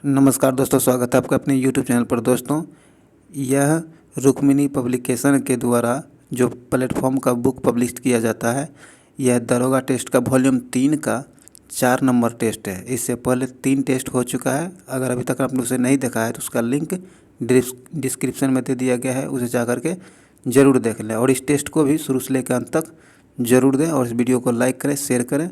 नमस्कार दोस्तों, स्वागत है आपका अपने YouTube चैनल पर। दोस्तों, यह रुक्मिणी पब्लिकेशन के द्वारा जो प्लेटफॉर्म का बुक पब्लिश किया जाता है, यह दरोगा टेस्ट का वॉल्यूम 3 का 4 नंबर टेस्ट है। इससे पहले 3 टेस्ट हो चुका है। अगर अभी तक आपने उसे नहीं देखा है तो उसका लिंक डिस्क्रिप्शन में दे दिया गया है, उसे जा करके ज़रूर देख लें। और इस टेस्ट को भी शुरू से लेकर अंत तक ज़रूर दें और इस वीडियो को लाइक करें, शेयर करें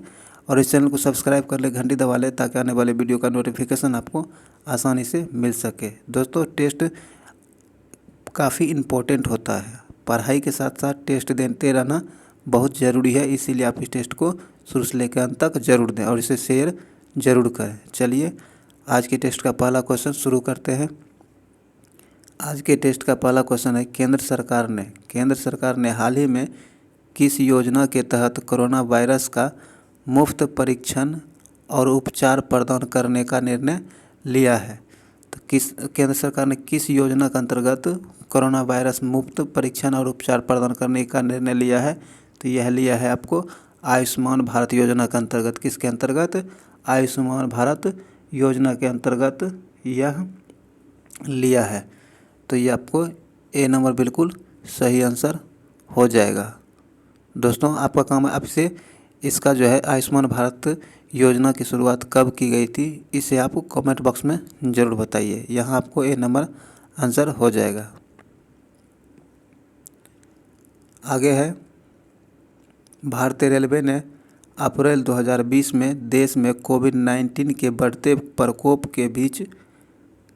और इस चैनल को सब्सक्राइब कर ले, घंटी दबा लें ताकि आने वाले वीडियो का नोटिफिकेशन आपको आसानी से मिल सके। दोस्तों, टेस्ट काफ़ी इम्पोर्टेंट होता है। पढ़ाई के साथ साथ टेस्ट देते रहना बहुत ज़रूरी है, इसीलिए आप इस टेस्ट को शुरू से लेकर अंत तक ज़रूर दें और इसे शेयर ज़रूर करें। चलिए आज के टेस्ट का पहला क्वेश्चन शुरू करते हैं। आज के टेस्ट का पहला क्वेश्चन है, केंद्र सरकार ने हाल ही में किस योजना के तहत कोरोना वायरस का मुफ्त परीक्षण और उपचार प्रदान करने का निर्णय लिया है? तो केंद्र सरकार ने किस योजना के अंतर्गत कोरोना वायरस मुफ्त परीक्षण और उपचार प्रदान करने का निर्णय लिया है? तो यह लिया है आपको आयुष्मान भारत योजना के अंतर्गत। किसके अंतर्गत? आयुष्मान भारत योजना के अंतर्गत यह लिया है। तो ये आपको ए नंबर बिल्कुल सही आंसर हो जाएगा। दोस्तों, आपका काम है आपसे इसका जो है आयुष्मान भारत योजना की शुरुआत कब की गई थी, इसे आप कमेंट बॉक्स में ज़रूर बताइए। यहाँ आपको ए नंबर आंसर हो जाएगा। आगे है, भारतीय रेलवे ने अप्रैल 2020 में देश में कोविड-19 के बढ़ते प्रकोप के बीच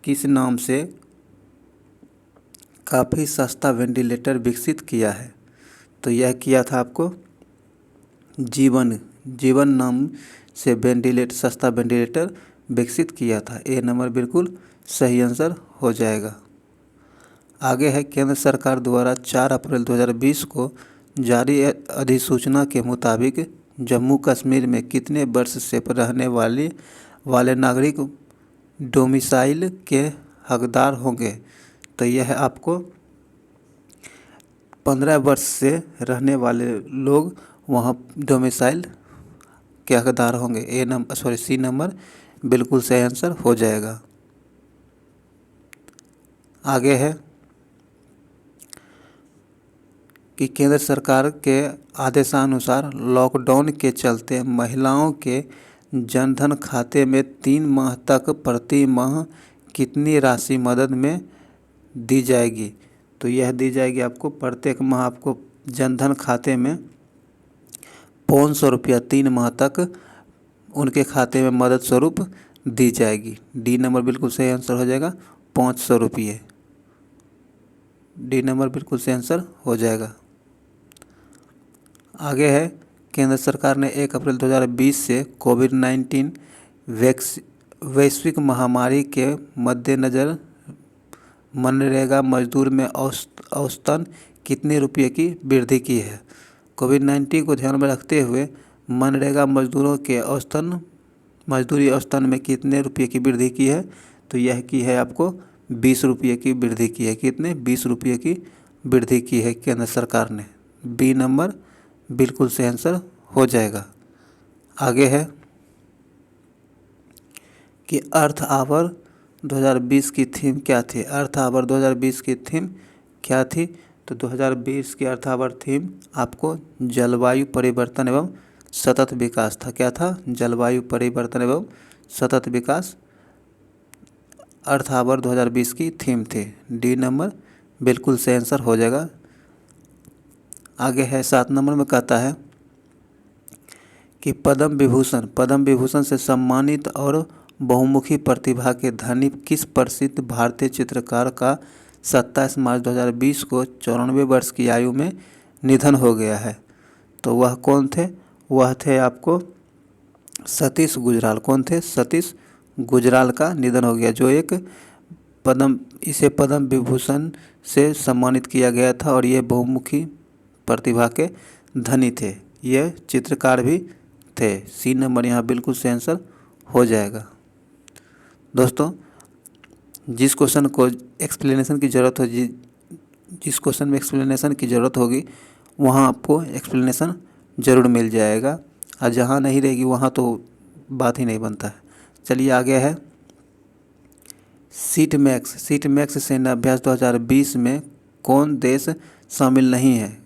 किस नाम से काफ़ी सस्ता वेंटिलेटर विकसित किया है? तो यह किया था आपको जीवन नाम से सस्ता वेंटिलेटर विकसित किया था। ए नंबर बिल्कुल सही आंसर हो जाएगा। आगे है, केंद्र सरकार द्वारा 4 अप्रैल 2020 को जारी अधिसूचना के मुताबिक जम्मू कश्मीर में कितने वर्ष से रहने वाले नागरिक डोमिसाइल के हकदार होंगे? तो यह आपको 15 वर्ष से रहने वाले लोग वहाँ डोमिसाइल के हकदार होंगे। सी नंबर बिल्कुल सही आंसर हो जाएगा। आगे है कि केंद्र सरकार के आदेशानुसार लॉकडाउन के चलते महिलाओं के जनधन खाते में 3 माह तक प्रति माह कितनी राशि मदद में दी जाएगी? तो यह दी जाएगी आपको प्रत्येक माह आपको जनधन खाते में 500 रुपया 3 माह तक उनके खाते में मदद स्वरूप दी जाएगी। डी नंबर बिल्कुल सही आंसर हो जाएगा, 500 रुपये। डी नंबर बिल्कुल सही आंसर हो जाएगा। आगे है, केंद्र सरकार ने 1 अप्रैल 2020 से कोविड-19 वैश्विक महामारी के मद्देनज़र मनरेगा मजदूर में औसतन कितने रुपये की वृद्धि की है? कोविड-19 को ध्यान में रखते हुए मनरेगा मजदूरों के मजदूरी औसतन में कितने रुपये की वृद्धि की है? तो यह की है आपको 20 रुपये की वृद्धि की है। कितने? 20 रुपये की वृद्धि की है केंद्र सरकार ने। बी नंबर बिल्कुल सही आंसर हो जाएगा। आगे है कि अर्थ आवर 2020 की थीम क्या थी? अर्थ आवर 2020 की थीम क्या थी? तो 2020 की अर्थ आवर थीम आपको जलवायु परिवर्तन एवं सतत विकास था। क्या था? जलवायु परिवर्तन एवं सतत विकास अर्थ आवर 2020 की थीम थी। डी नंबर बिल्कुल सही आंसर हो जाएगा। आगे है 7 नंबर में कहता है कि पद्म विभूषण से सम्मानित और बहुमुखी प्रतिभा के धनी किस प्रसिद्ध भारतीय चित्रकार का 27 मार्च 2020 को 94 वर्ष की आयु में निधन हो गया है? तो वह कौन थे? वह थे आपको सतीश गुजराल। कौन थे? सतीश गुजराल का निधन हो गया, जो एक इसे पद्म विभूषण से सम्मानित किया गया था और ये बहुमुखी प्रतिभा के धनी थे। ये चित्रकार भी थे। सी नंबर यहाँ बिल्कुल सही आंसर हो जाएगा। दोस्तों, जिस क्वेश्चन को एक्सप्लेनेशन की ज़रूरत हो जिस क्वेश्चन में एक्सप्लेनेशन की ज़रूरत होगी वहाँ आपको एक्सप्लेनेशन ज़रूर मिल जाएगा और जहाँ नहीं रहेगी वहाँ तो बात ही नहीं बनता है। चलिए आगे है, सीट मैक्स सैन्य अभ्यास 2020 में कौन देश शामिल नहीं है?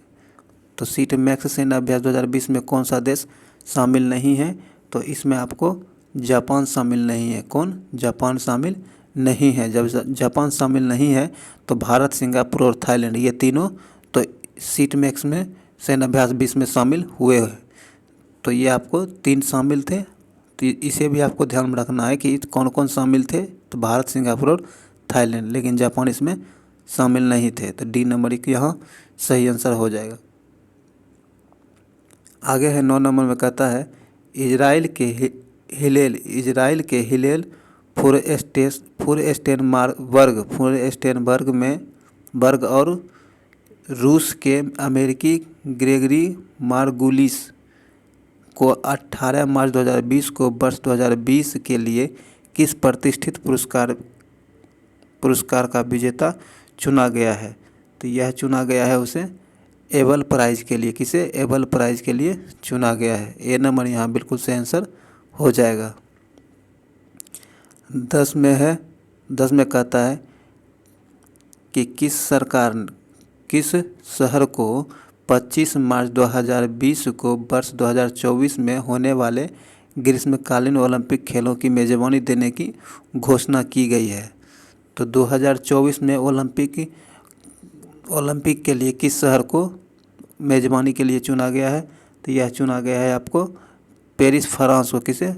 तो सीट मैक्स सैन्य अभ्यास 2020 में कौन सा देश शामिल नहीं है? तो इसमें आपको जापान शामिल नहीं है। कौन? जापान शामिल नहीं है। जब जापान शामिल नहीं है तो भारत, सिंगापुर और थाईलैंड, ये तीनों तो सीट मैक्स में सैन्य अभ्यास 20 में शामिल हुए हैं। तो ये आपको 3 शामिल थे, तो इसे भी आपको ध्यान में रखना है कि कौन कौन शामिल थे। तो भारत, सिंगापुर और थाईलैंड, लेकिन जापान इसमें शामिल नहीं थे। तो डी नंबर यहाँ सही आंसर हो जाएगा। आगे है 9 नंबर में, कहता है इजराइल के हिलेल फुरस्टेनबर्ग में बर्ग और रूस के अमेरिकी ग्रेगरी मार्गुलिस को 18 मार्च 2020 को वर्ष 2020 के लिए किस प्रतिष्ठित पुरस्कार का विजेता चुना गया है? तो यह चुना गया है उसे एबल प्राइज़ के लिए। किसे? एबल प्राइज़ के लिए चुना गया है। ए नंबर यहाँ बिल्कुल सही आंसर हो जाएगा। 10 में कहता है कि किस शहर को 25 मार्च 2020 को वर्ष 2024 में होने वाले ग्रीष्मकालीन ओलंपिक खेलों की मेज़बानी देने की घोषणा की गई है? तो 2024 में ओलंपिक के लिए किस शहर को मेज़बानी के लिए चुना गया है? तो यह चुना गया है आपको पेरिस, फ्रांस को। किसे?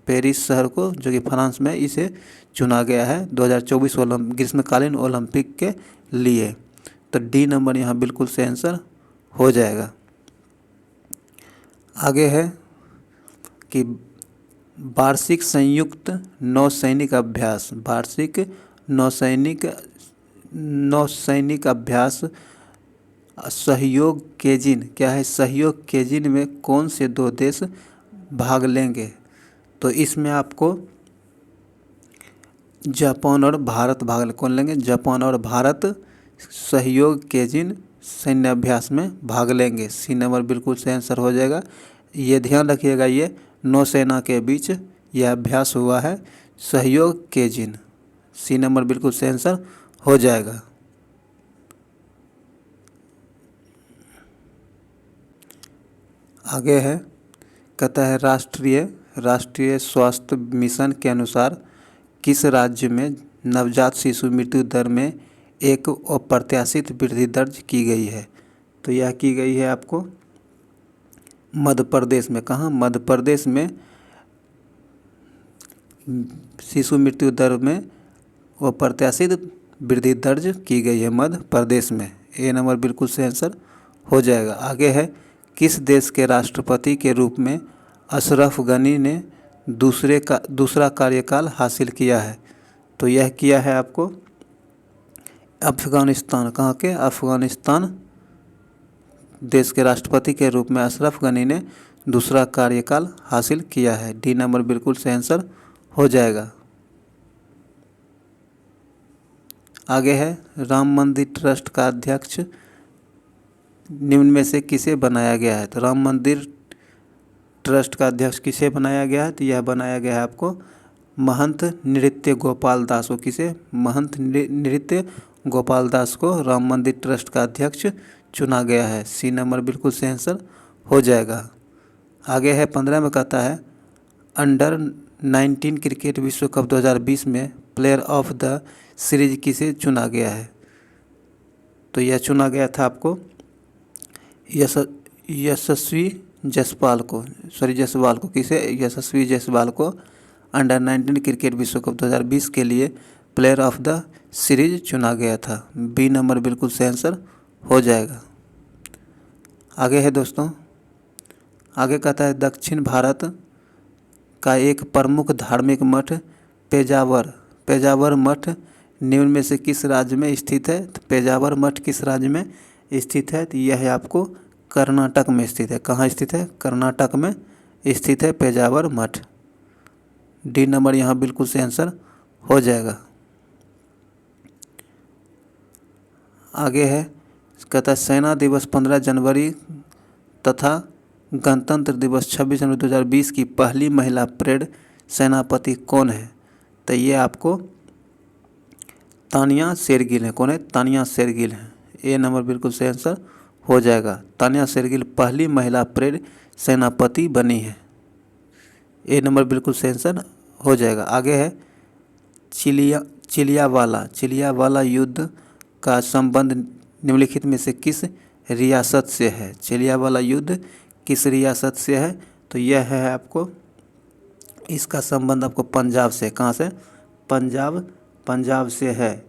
पेरिस शहर को, जो कि फ्रांस में, इसे चुना गया है 2024 ग्रीष्मकालीन ओलंपिक के लिए। तो डी नंबर यहाँ बिल्कुल सही आंसर हो जाएगा। आगे है कि वार्षिक संयुक्त नौसैनिक अभ्यास सहयोग केजिन क्या है? सहयोग केजिन में कौन से 2 देश भाग लेंगे? तो इसमें आपको जापान और भारत कौन लेंगे? जापान और भारत सहयोग केजिन सैन्य अभ्यास में भाग लेंगे। सी नंबर बिल्कुल सही आंसर हो जाएगा। ये ध्यान रखिएगा, ये नौसेना के बीच यह अभ्यास हुआ है, सहयोग केजिन। सी नंबर बिल्कुल सही आंसर हो जाएगा। आगे है, कहता है राष्ट्रीय स्वास्थ्य मिशन के अनुसार किस राज्य में नवजात शिशु मृत्यु दर में एक अप्रत्याशित वृद्धि दर्ज की गई है? तो यह की गई है आपको मध्य प्रदेश में। कहाँ? मध्य प्रदेश में शिशु मृत्यु दर में अप्रत्याशित वृद्धि दर्ज की गई है मध्य प्रदेश में। ए नंबर बिल्कुल सही आंसर हो जाएगा। आगे है, किस देश के राष्ट्रपति के रूप में अशरफ गनी ने दूसरा कार्यकाल हासिल किया है? तो यह किया है आपको अफगानिस्तान। कहाँ के? अफगानिस्तान देश के राष्ट्रपति के रूप में अशरफ गनी ने दूसरा कार्यकाल हासिल किया है। डी नंबर बिल्कुल सही आंसर हो जाएगा। आगे है, राम मंदिर ट्रस्ट का अध्यक्ष निम्न में से किसे बनाया गया है? तो राम मंदिर ट्रस्ट का अध्यक्ष किसे बनाया गया है? तो यह बनाया गया है आपको महंत नृत्य गोपाल दास को। किसे? महंत नृत्य गोपाल दास को राम मंदिर ट्रस्ट का अध्यक्ष चुना गया है। सी नंबर बिल्कुल सही आंसर हो जाएगा। आगे है 15 में, कहता है अंडर 19 क्रिकेट विश्व कप 2020 में प्लेयर ऑफ द सीरीज किसे चुना गया है? तो यह चुना गया था आपको यशस्वी जायसवाल को। किसे? यशस्वी जायसवाल को अंडर 19 क्रिकेट विश्व कप 2020 के लिए प्लेयर ऑफ द सीरीज चुना गया था। बी नंबर बिल्कुल सही आंसर हो जाएगा। आगे है दोस्तों, आगे कहता है दक्षिण भारत का एक प्रमुख धार्मिक मठ पेजावर मठ निम्न में से किस राज्य में स्थित है? तो पेजावर मठ किस राज्य में स्थित है? तो यह आपको कर्नाटक में स्थित है। कहाँ स्थित है? कर्नाटक में स्थित है पेजावर मठ। डी नंबर यहाँ बिल्कुल सही आंसर हो जाएगा। आगे है, कहता है सेना दिवस 15 जनवरी तथा गणतंत्र दिवस 26 जनवरी 2020 की पहली महिला परेड सेनापति कौन है? तो ये आपको तानिया शेरगिल हैं। कौन है? तानिया शेरगिल हैं। ए नंबर बिल्कुल सही आंसर हो जाएगा। तानिया शेरगिल पहली महिला परेड सेनापति बनी है। ए नंबर बिल्कुल सही आंसर हो जाएगा। आगे है चिलियावाला युद्ध का संबंध निम्नलिखित में से किस रियासत से है? चिलियावाला युद्ध किस रियासत से है? तो यह है आपको, इसका संबंध आपको पंजाब से। कहाँ से? पंजाब से है।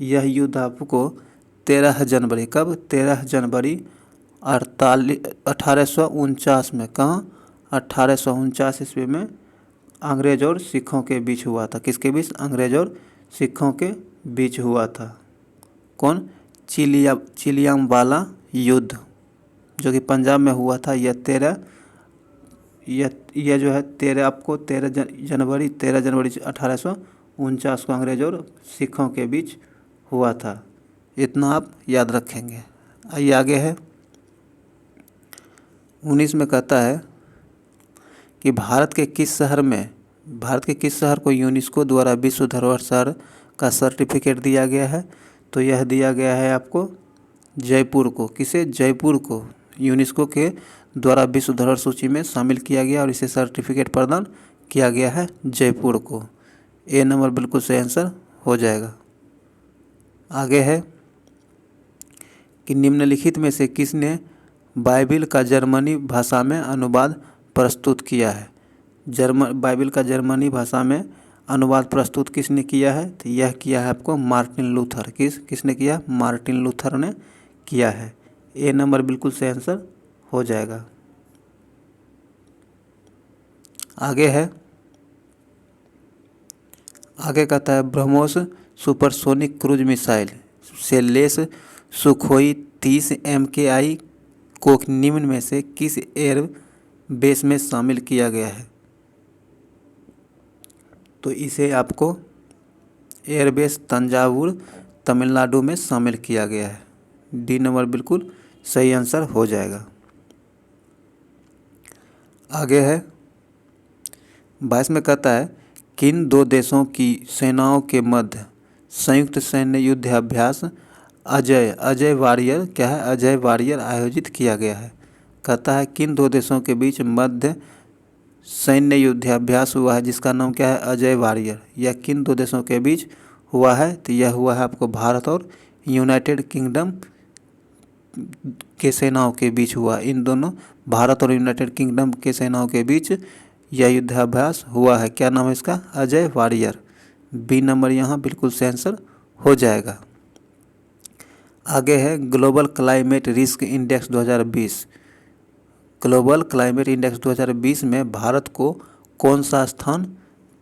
यह युद्ध आपको 13 जनवरी, कब? 13 जनवरी 1849 में। कहाँ? 1849 ईस्वी में अंग्रेज और सिखों के बीच हुआ था। किसके बीच? अंग्रेज और सिखों के बीच हुआ था। कौन? चिलियावाला युद्ध जो कि पंजाब में हुआ था। यह जो है 13 जनवरी 1849 को अंग्रेज और सिखों के बीच हुआ था। इतना आप याद रखेंगे। आइए आगे है 19 में कहता है कि भारत के किस शहर को यूनेस्को द्वारा विश्व धरोहर शहर का सर्टिफिकेट दिया गया है? तो यह दिया गया है आपको जयपुर को। किसे? जयपुर को यूनेस्को के द्वारा विश्व धरोहर सूची में शामिल किया गया और इसे सर्टिफिकेट प्रदान किया गया है जयपुर को। ए नंबर बिल्कुल सही आंसर हो जाएगा। आगे है कि निम्नलिखित में से किसने बाइबिल का जर्मनी भाषा में अनुवाद प्रस्तुत किया है? बाइबिल का जर्मनी भाषा में अनुवाद प्रस्तुत किसने किया है? तो यह किया है आपको मार्टिन लूथर। किसने किया? मार्टिन लूथर ने किया है। ए नंबर बिल्कुल सही आंसर हो जाएगा। आगे कहता है ब्रह्मोस सुपरसोनिक क्रूज मिसाइल से लैस सुखोई 30 MKI को निम्न में से किस एयर बेस में शामिल किया गया है? तो इसे आपको एयरबेस तंजावुर तमिलनाडु में शामिल किया गया है। डी नंबर बिल्कुल सही आंसर हो जाएगा। आगे है 22 में कहता है किन दो देशों की सेनाओं के मध्य संयुक्त सैन्य युद्धाभ्यास अजय वारियर क्या है? अजय वारियर आयोजित किया गया है। कहता है किन दो देशों के बीच मध्य सैन्य युद्धाभ्यास हुआ है जिसका नाम क्या है? अजय वारियर। यह किन दो देशों के बीच हुआ है? तो यह हुआ है आपको भारत और यूनाइटेड किंगडम के सेनाओं के बीच हुआ। इन दोनों भारत और यूनाइटेड किंगडम के सेनाओं के बीच यह युद्धाभ्यास हुआ है। क्या नाम है इसका? अजय वारियर। बी नंबर यहाँ बिल्कुल सही आंसर हो जाएगा। आगे है global climate risk index 2020। Global climate index 2020 में भारत को कौन सा स्थान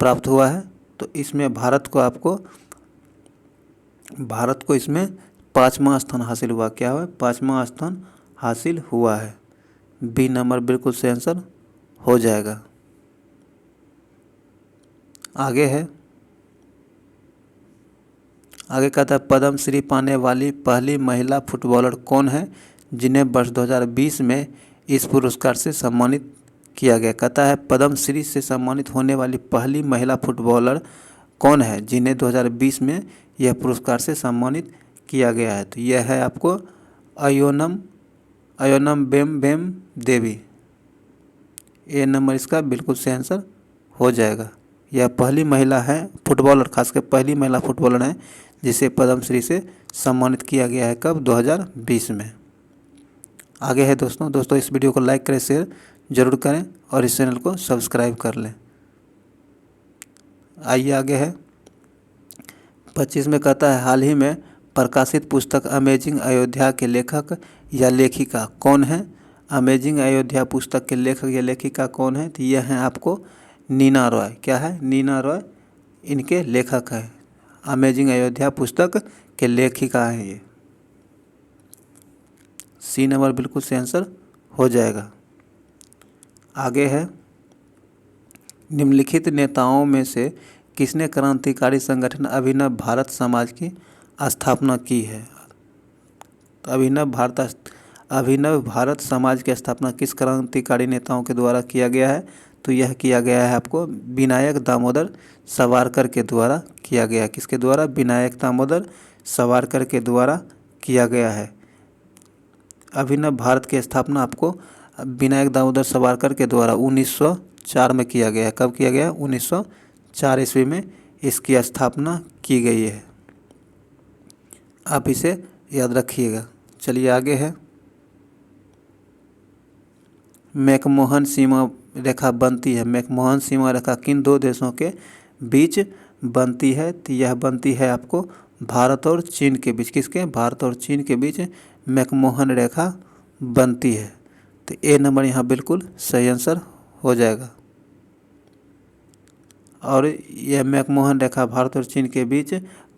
प्राप्त हुआ है? तो इसमें भारत को इसमें 5वां स्थान हासिल हुआ। क्या हुआ? 5वां स्थान हासिल हुआ है। बी नंबर बिल्कुल सही आंसर हो जाएगा। आगे कहता है पद्म श्री पाने वाली पहली महिला फुटबॉलर कौन है जिन्हें वर्ष 2020 में इस पुरस्कार से सम्मानित किया गया? कहता है पद्म श्री से सम्मानित होने वाली पहली महिला फुटबॉलर कौन है जिन्हें 2020 में यह पुरस्कार से सम्मानित किया गया है? तो यह है आपको अयोनम बेम देवी। ए नंबर इसका बिल्कुल सही आंसर हो जाएगा। यह पहली महिला है फुटबॉलर, खासकर पहली महिला फुटबॉलर है जिसे पद्मश्री से सम्मानित किया गया है। कब? 2020 में। आगे है दोस्तों इस वीडियो को लाइक करें, शेयर जरूर करें और इस चैनल को सब्सक्राइब कर लें। आइए आगे है 25 में कहता है हाल ही में प्रकाशित पुस्तक अमेजिंग अयोध्या के लेखक या लेखिका कौन है? अमेजिंग अयोध्या पुस्तक के लेखक या लेखिका कौन है? तो यह है आपको नीना रॉय। क्या है? नीना रॉय इनके लेखक हैं। अमेजिंग अयोध्या पुस्तक के लेखिका हैं ये। सी नंबर बिल्कुल सही आंसर हो जाएगा। आगे है निम्नलिखित नेताओं में से किसने क्रांतिकारी संगठन अभिनव भारत समाज की स्थापना की है? तो अभिनव भारत समाज की स्थापना किस क्रांतिकारी नेताओं के द्वारा किया गया है? तो यह किया गया है आपको विनायक दामोदर सावरकर के द्वारा किया गया। किसके द्वारा? विनायक दामोदर सावरकर के द्वारा किया गया है। अभिनव भारत की स्थापना आपको विनायक दामोदर सावरकर के द्वारा 1904 में किया गया है। कब किया गया? 1904 ईस्वी में इसकी स्थापना की गई है। आप इसे याद रखिएगा। चलिए आगे है, मैकमोहन सीमा रेखा बनती है। मैकमोहन सीमा रेखा किन दो देशों के बीच बनती है? तो यह बनती है आपको भारत और चीन के बीच। किसके? भारत और चीन के बीच मैकमोहन रेखा बनती है। तो ए नंबर यहाँ बिल्कुल सही आंसर हो जाएगा। और यह मैकमोहन रेखा भारत और चीन के बीच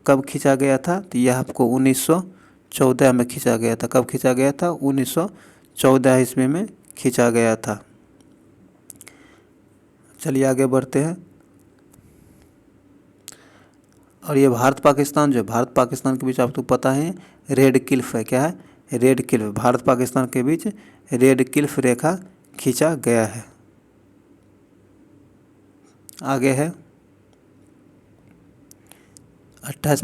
कब खींचा गया था? तो यह आपको 1914 में खींचा गया था। कब खींचा गया था? 1914 ईस्वी में खींचा गया था। चलिए आगे बढ़ते हैं। और ये भारत पाकिस्तान, जो भारत पाकिस्तान के बीच आपको पता है रेड क्लिफ है। क्या है? Red Cliff. भारत पाकिस्तान के बीच रेड क्लिफ रेखा खींचा गया है। आगे है 28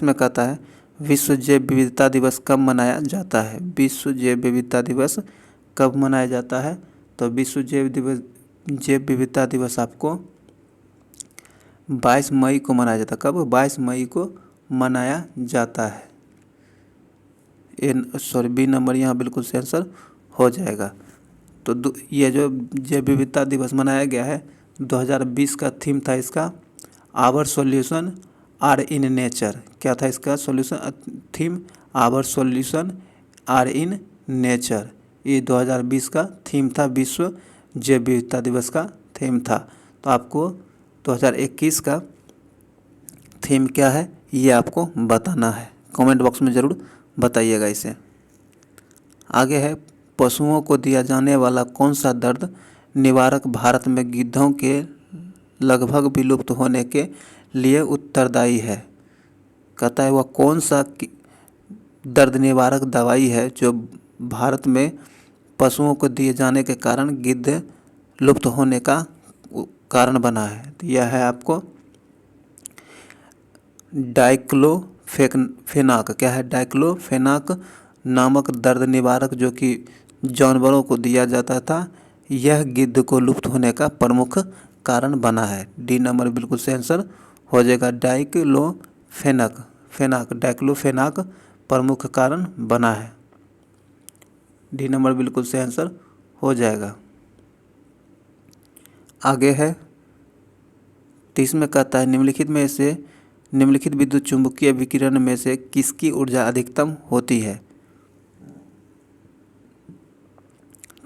में कहता है विश्व जैव विविधता दिवस कब मनाया जाता है? विश्व जैव विविधता दिवस कब मनाया जाता है? तो विश्व जैव विविधता दिवस आपको 22 मई को मनाया जाता है। कब? 22 मई को मनाया जाता है। बी नंबर यहाँ बिल्कुल सही आंसर हो जाएगा। तो ये जो जैव विविधता दिवस मनाया गया है 2020 का थीम था इसका our solution are in nature. क्या था इसका solution theme? Our solution are in nature. ये 2020 का थीम था, विश्व जैव विविधता दिवस का थीम था। तो आपको 2021 का थीम क्या है ये आपको बताना है। कमेंट बॉक्स में ज़रूर बताइएगा इसे। आगे है पशुओं को दिया जाने वाला कौन सा दर्द निवारक भारत में गिद्धों के लगभग विलुप्त होने के लिए उत्तरदायी है? कहता है वह कौन सा दर्द निवारक दवाई है जो भारत में पशुओं को दिए जाने के कारण गिद्ध लुप्त होने का कारण बना है? तो यह है आपको डाइक्लोफेनाक। क्या है? डाइक्लोफेनाक नामक दर्द निवारक जो कि जानवरों को दिया जाता था, यह गिद्ध को लुप्त होने का प्रमुख कारण बना है। डी नंबर बिल्कुल सही आंसर हो जाएगा। डाइक्लोफेनाक प्रमुख कारण बना है। डी नंबर बिल्कुल सही आंसर हो जाएगा। आगे है 30 में कहता है निम्नलिखित विद्युत चुंबकीय विकिरण में से किसकी ऊर्जा अधिकतम होती है?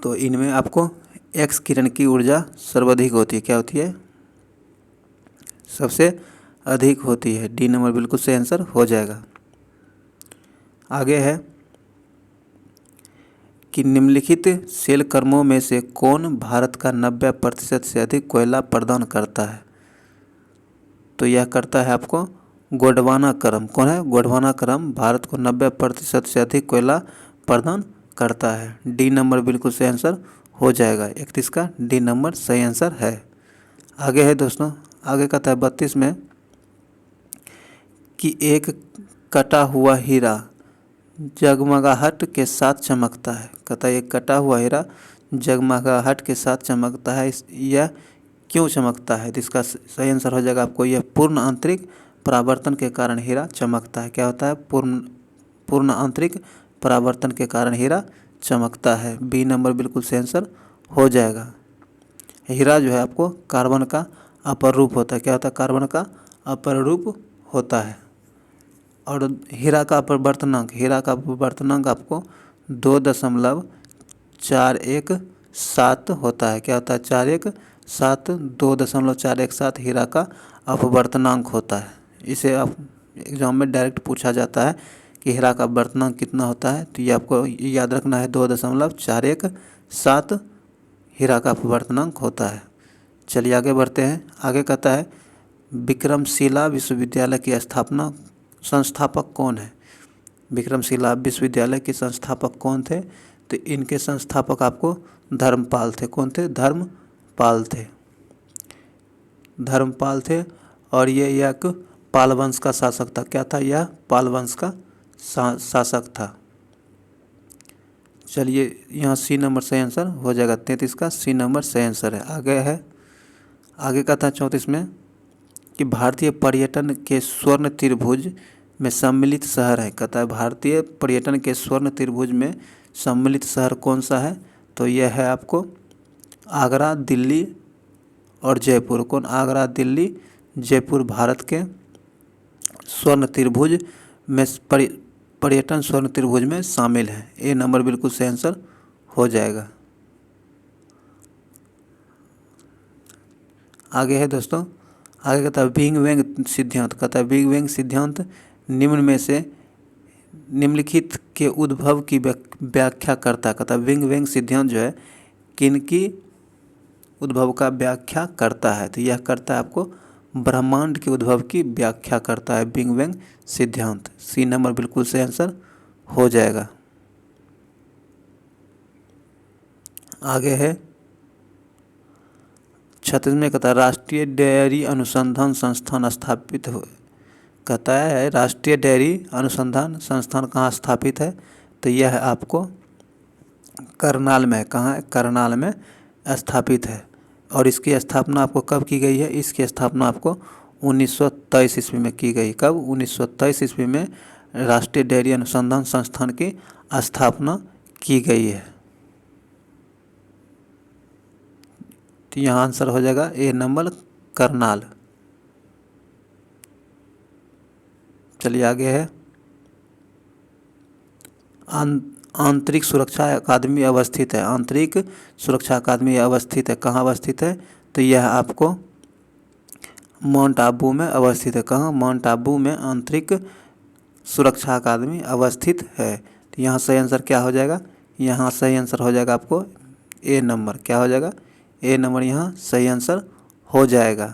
तो इनमें आपको एक्स किरण की ऊर्जा सर्वाधिक होती है। क्या होती है? सबसे अधिक होती है। डी नंबर बिल्कुल सही आंसर हो जाएगा। आगे है कि निम्नलिखित सेल कर्मों में से कौन भारत का 90% से अधिक कोयला प्रदान करता है? तो यह करता है आपको गोंडवाना क्रम। कौन है? गोंडवाना क्रम भारत को 90% से अधिक कोयला प्रदान करता है। डी नंबर बिल्कुल सही आंसर हो जाएगा। 31 का डी नंबर सही आंसर है। आगे है दोस्तों, आगे कहता है 32 में कि एक कटा हुआ हीरा जगमगाहट के साथ चमकता है। कहता है एक कटा हुआ हीरा जगमगाहट के साथ चमकता है, यह क्यों चमकता है? तो इसका सही आंसर हो जाएगा आपको यह पूर्ण आंतरिक परावर्तन के कारण हीरा चमकता है। क्या होता है? पूर्ण आंतरिक परावर्तन के कारण हीरा चमकता है। बी नंबर बिल्कुल सही आंसर हो जाएगा। हीरा जो है आपको कार्बन का अपर रूप होता है। क्या होता है? कार्बन का अपर रूप होता है। और हीरा का अपवर्तनांक आपको 2.417 होता है। क्या होता है? 2.417 हीरा का अपवर्तनांक होता है। इसे आप एग्जाम में डायरेक्ट पूछा जाता है कि हीरा का अपवर्तनांक कितना होता है, तो ये आपको याद रखना है 2.417 हीरा का अपवर्तनांक होता है। चलिए आगे बढ़ते हैं। आगे कहता है विक्रमशिला विश्वविद्यालय की संस्थापक कौन है? विक्रमशिला विश्वविद्यालय के संस्थापक कौन थे? तो इनके संस्थापक आपको धर्मपाल थे। कौन थे? धर्मपाल थे। धर्मपाल थे और ये एक पाल वंश का शासक था। क्या था? यह पाल वंश का शासक था। चलिए यहाँ सी नंबर सही आंसर हो जाएगा। 33 का सी नंबर सही आंसर है। आगे का था 34 में कि भारतीय पर्यटन के स्वर्ण त्रिभुज में सम्मिलित शहर है। कहता है भारतीय पर्यटन के स्वर्ण त्रिभुज में सम्मिलित शहर कौन सा है? तो यह है आपको आगरा, दिल्ली और जयपुर। कौन? आगरा, दिल्ली, जयपुर भारत के स्वर्ण त्रिभुज में पर्यटन स्वर्ण त्रिभुज में शामिल है। ए नंबर बिल्कुल सही आंसर हो जाएगा। आगे है दोस्तों, आगे कहता है बिग बैंग सिद्धांत। कहता है बिग बैंग सिद्धांत निम्न में से निम्नलिखित के उद्भव की व्याख्या करता है। कहता है बिग बैंग सिद्धांत जो है किनकी उद्भव का व्याख्या करता है? तो यह करता है आपको ब्रह्मांड के उद्भव की व्याख्या करता है बिग बैंग सिद्धांत। सी नंबर बिल्कुल सही आंसर हो जाएगा। आगे है 36 में कहता है राष्ट्रीय डेयरी अनुसंधान संस्थान स्थापित हो। कहता है राष्ट्रीय डेयरी अनुसंधान संस्थान कहाँ स्थापित है? तो यह आपको करनाल में। कहाँ है? करनाल में स्थापित है। और इसकी स्थापना आपको कब की गई है? इसकी स्थापना आपको 1923 ईस्वी में की गई। कब? 1923 ईस्वी में राष्ट्रीय डेयरी अनुसंधान संस्थान की स्थापना की गई है। तो यहाँ आंसर हो जाएगा ए नंबर करनाल। चलिए आगे है आंतरिक सुरक्षा अकादमी अवस्थित है। आंतरिक सुरक्षा अकादमी अवस्थित है। कहाँ अवस्थित है? तो यह आपको माउंट आबू में अवस्थित है। कहाँ? माउंट आबू में आंतरिक सुरक्षा अकादमी अवस्थित है। तो यहाँ सही आंसर क्या हो जाएगा? यहाँ सही आंसर हो जाएगा आपको ए नंबर। क्या हो जाएगा? ए नंबर यहाँ सही आंसर हो जाएगा।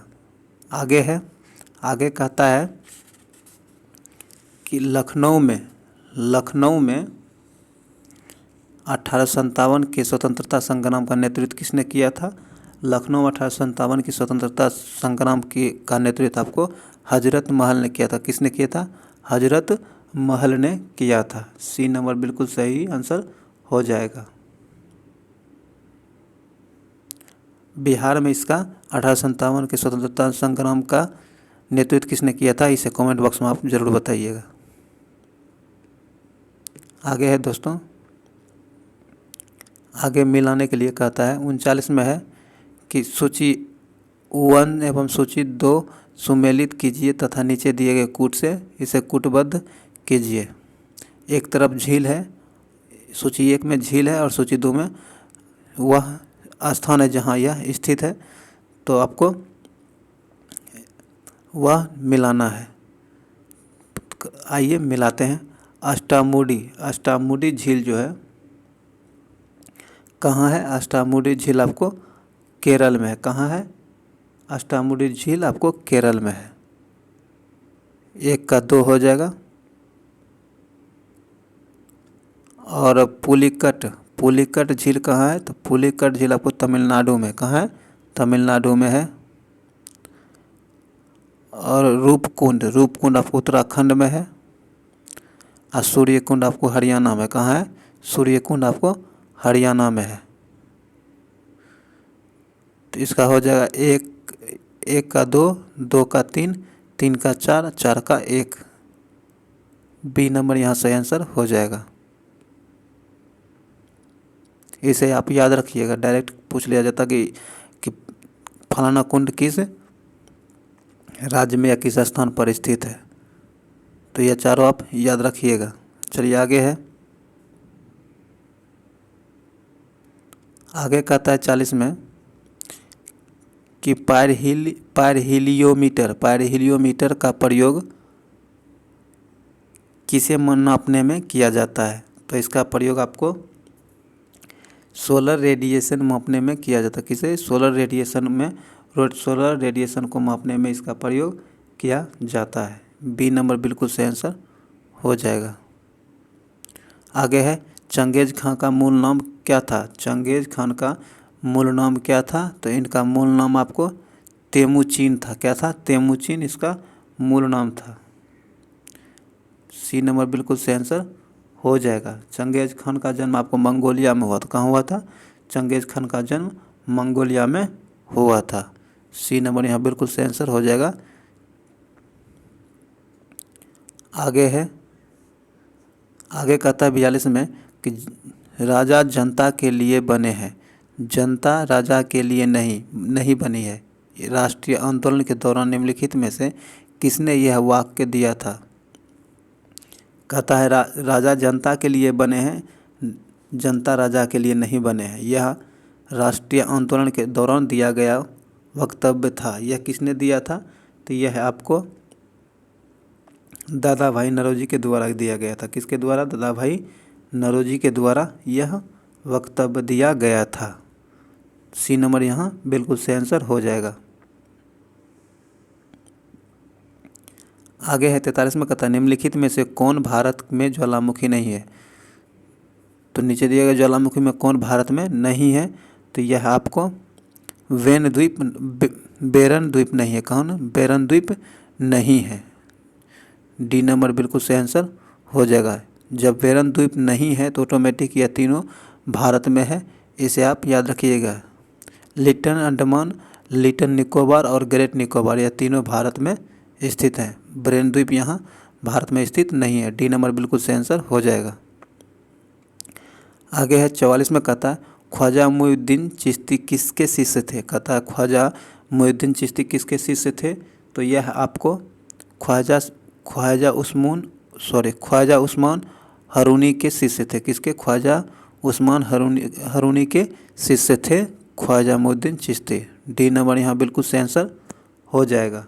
आगे है, आगे कहता है कि लखनऊ में 1857 के स्वतंत्रता संग्राम का नेतृत्व किसने किया था? लखनऊ 1857 की स्वतंत्रता संग्राम का नेतृत्व आपको हजरत महल ने किया था। किसने किया था? हजरत महल ने किया था। सी नंबर बिल्कुल सही आंसर हो जाएगा। बिहार में इसका 1857 के स्वतंत्रता संग्राम का नेतृत्व किसने किया था? इसे कमेंट बॉक्स में आप जरूर बताइएगा। आगे है दोस्तों, आगे मिलाने के लिए कहता है 39 में है कि सूची 1 एवं सूची 2 सुमेलित कीजिए तथा नीचे दिए गए कूट से इसे कूटबद्ध कीजिए। एक तरफ झील है, सूची 1 में झील है और सूची 2 में वह स्थान है जहाँ यह स्थित है। तो आपको वह मिलाना है। आइए मिलाते हैं। अष्टामुडी झील जो है कहाँ है? अष्टामुडी झील आपको केरल में है। कहाँ है? अष्टामुडी झील आपको केरल में है। 1 का 2 हो जाएगा। और पुलिकट झील कहाँ है? तो पुलिकट झील आपको तमिलनाडु में। कहाँ है? तमिलनाडु में है। और रूपकुंड आपको उत्तराखंड में है। और सूर्यकुंड आपको हरियाणा में। कहाँ है? सूर्यकुंड आपको हरियाणा में है। तो इसका हो जाएगा 1 का 2, 2 का 3, 3 का 4, 4 का 1। बी नंबर यहाँ सही आंसर हो जाएगा। इसे आप याद रखिएगा। डायरेक्ट पूछ लिया जाता कि फलाना कुंड किस राज्य में या किस स्थान पर स्थित है। तो यह चारों आप याद रखिएगा। चलिए आगे है, आगे कहता है 40 में कि पायरहिलियोमीटर का प्रयोग किसे नापने में किया जाता है? तो इसका प्रयोग आपको सोलर रेडिएशन मापने में किया जाता है। किसे? सोलर रेडिएशन को मापने में इसका प्रयोग किया जाता है। बी नंबर बिल्कुल सही आंसर हो जाएगा। आगे है चंगेज खां का मूल नाम क्या था? चंगेज खान का मूल नाम क्या था? तो इनका मूल नाम आपको तेमुचीन था। क्या था? तेमुचीन इसका मूल नाम था। सी नंबर बिल्कुल सही आंसर हो जाएगा। चंगेज खान का जन्म आपको मंगोलिया में हुआ था। कहाँ हुआ था? चंगेज खान का जन्म मंगोलिया में हुआ था। सी नंबर यहाँ बिल्कुल सही आंसर हो जाएगा। आगे कहता है 42 में कि राजा जनता के लिए बने हैं, जनता राजा के लिए नहीं बनी है। राष्ट्रीय आंदोलन के दौरान निम्नलिखित में से किसने यह वाक्य दिया था? कहता है राजा जनता के लिए बने हैं, जनता राजा के लिए नहीं बने हैं। यह राष्ट्रीय आंदोलन के दौरान दिया गया वक्तव्य था। यह किसने दिया था? तो यह आपको दादा भाई नौरोजी के द्वारा दिया गया था। किसके द्वारा? दादा भाई नौरोजी के द्वारा यह वक्तव्य दिया गया था। सी नंबर यहाँ बिल्कुल सही आंसर हो जाएगा। आगे है 43 में कहता है निम्नलिखित में से कौन भारत में ज्वालामुखी नहीं है? तो नीचे दिया गया ज्वालामुखी में कौन भारत में नहीं है? तो यह आपको वेन द्वीप बेरन द्वीप नहीं है। कौन? बेरन द्वीप नहीं है। डी नंबर बिल्कुल सही आंसर हो जाएगा। जब बेरन द्वीप नहीं है तो ऑटोमेटिक यह तीनों भारत में है। इसे आप याद रखिएगा। लिटल अंडमान, लिटल निकोबार और ग्रेट निकोबार यह तीनों भारत में स्थित हैं। बेरन द्वीप यहाँ भारत में स्थित नहीं है। डी नंबर बिल्कुल सही आंसर हो जाएगा। आगे है 44 में कहता है ख्वाजा मुइनुद्दीन चिश्ती किसके शिष्य थे? कहता है ख्वाजा मुइनुद्दीन चिश्ती किसके शिष्य थे? तो यह आपको ख्वाजा उस्मान हरूनी के शिष्य थे। किसके? ख्वाजा उस्मान हरूनी के शिष्य थे ख्वाजा मुइनुद्दीन चिश्ती। डी नंबर यहाँ बिल्कुल सही आंसर हो जाएगा।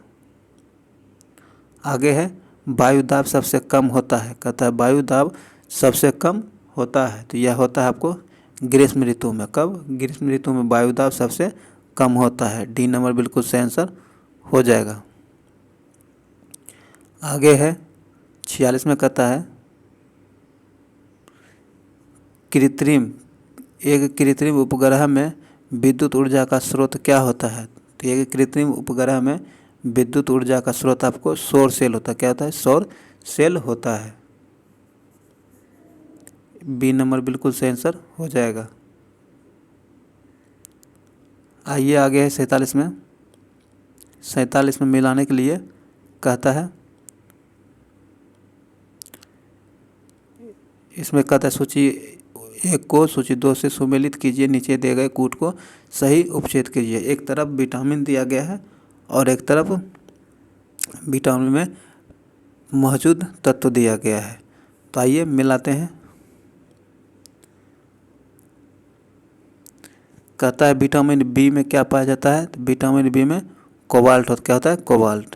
आगे है वायु दाब सबसे कम होता है। कहता है वायु दाब सबसे कम होता है। तो यह होता है आपको ग्रीष्म ऋतु में। कब? ग्रीष्म ऋतु में वायु दाब सबसे कम होता है। डी नंबर बिल्कुल सही आंसर हो जाएगा। आगे है 46 में कहता है एक कृत्रिम उपग्रह में विद्युत ऊर्जा का स्रोत क्या होता है? तो एक कृत्रिम उपग्रह में विद्युत ऊर्जा का स्रोत आपको सौर सेल होता है। क्या होता है? सौर सेल होता है। बी नंबर बिल्कुल सही आंसर हो जाएगा। आइए आगे है 47 में। 47 में मिलाने के लिए कहता है, इसमें कहता है सूची 1 को सूची 2 से सुमेलित कीजिए, नीचे दिए गए कूट को सही उपचेत कीजिए। एक तरफ विटामिन दिया गया है और एक तरफ विटामिन में मौजूद तत्व दिया गया है। तो आइए मिलाते हैं। कहता है विटामिन बी में क्या पाया जाता है? तो विटामिन बी में कोबाल्ट होता। क्या होता है? कोबाल्ट।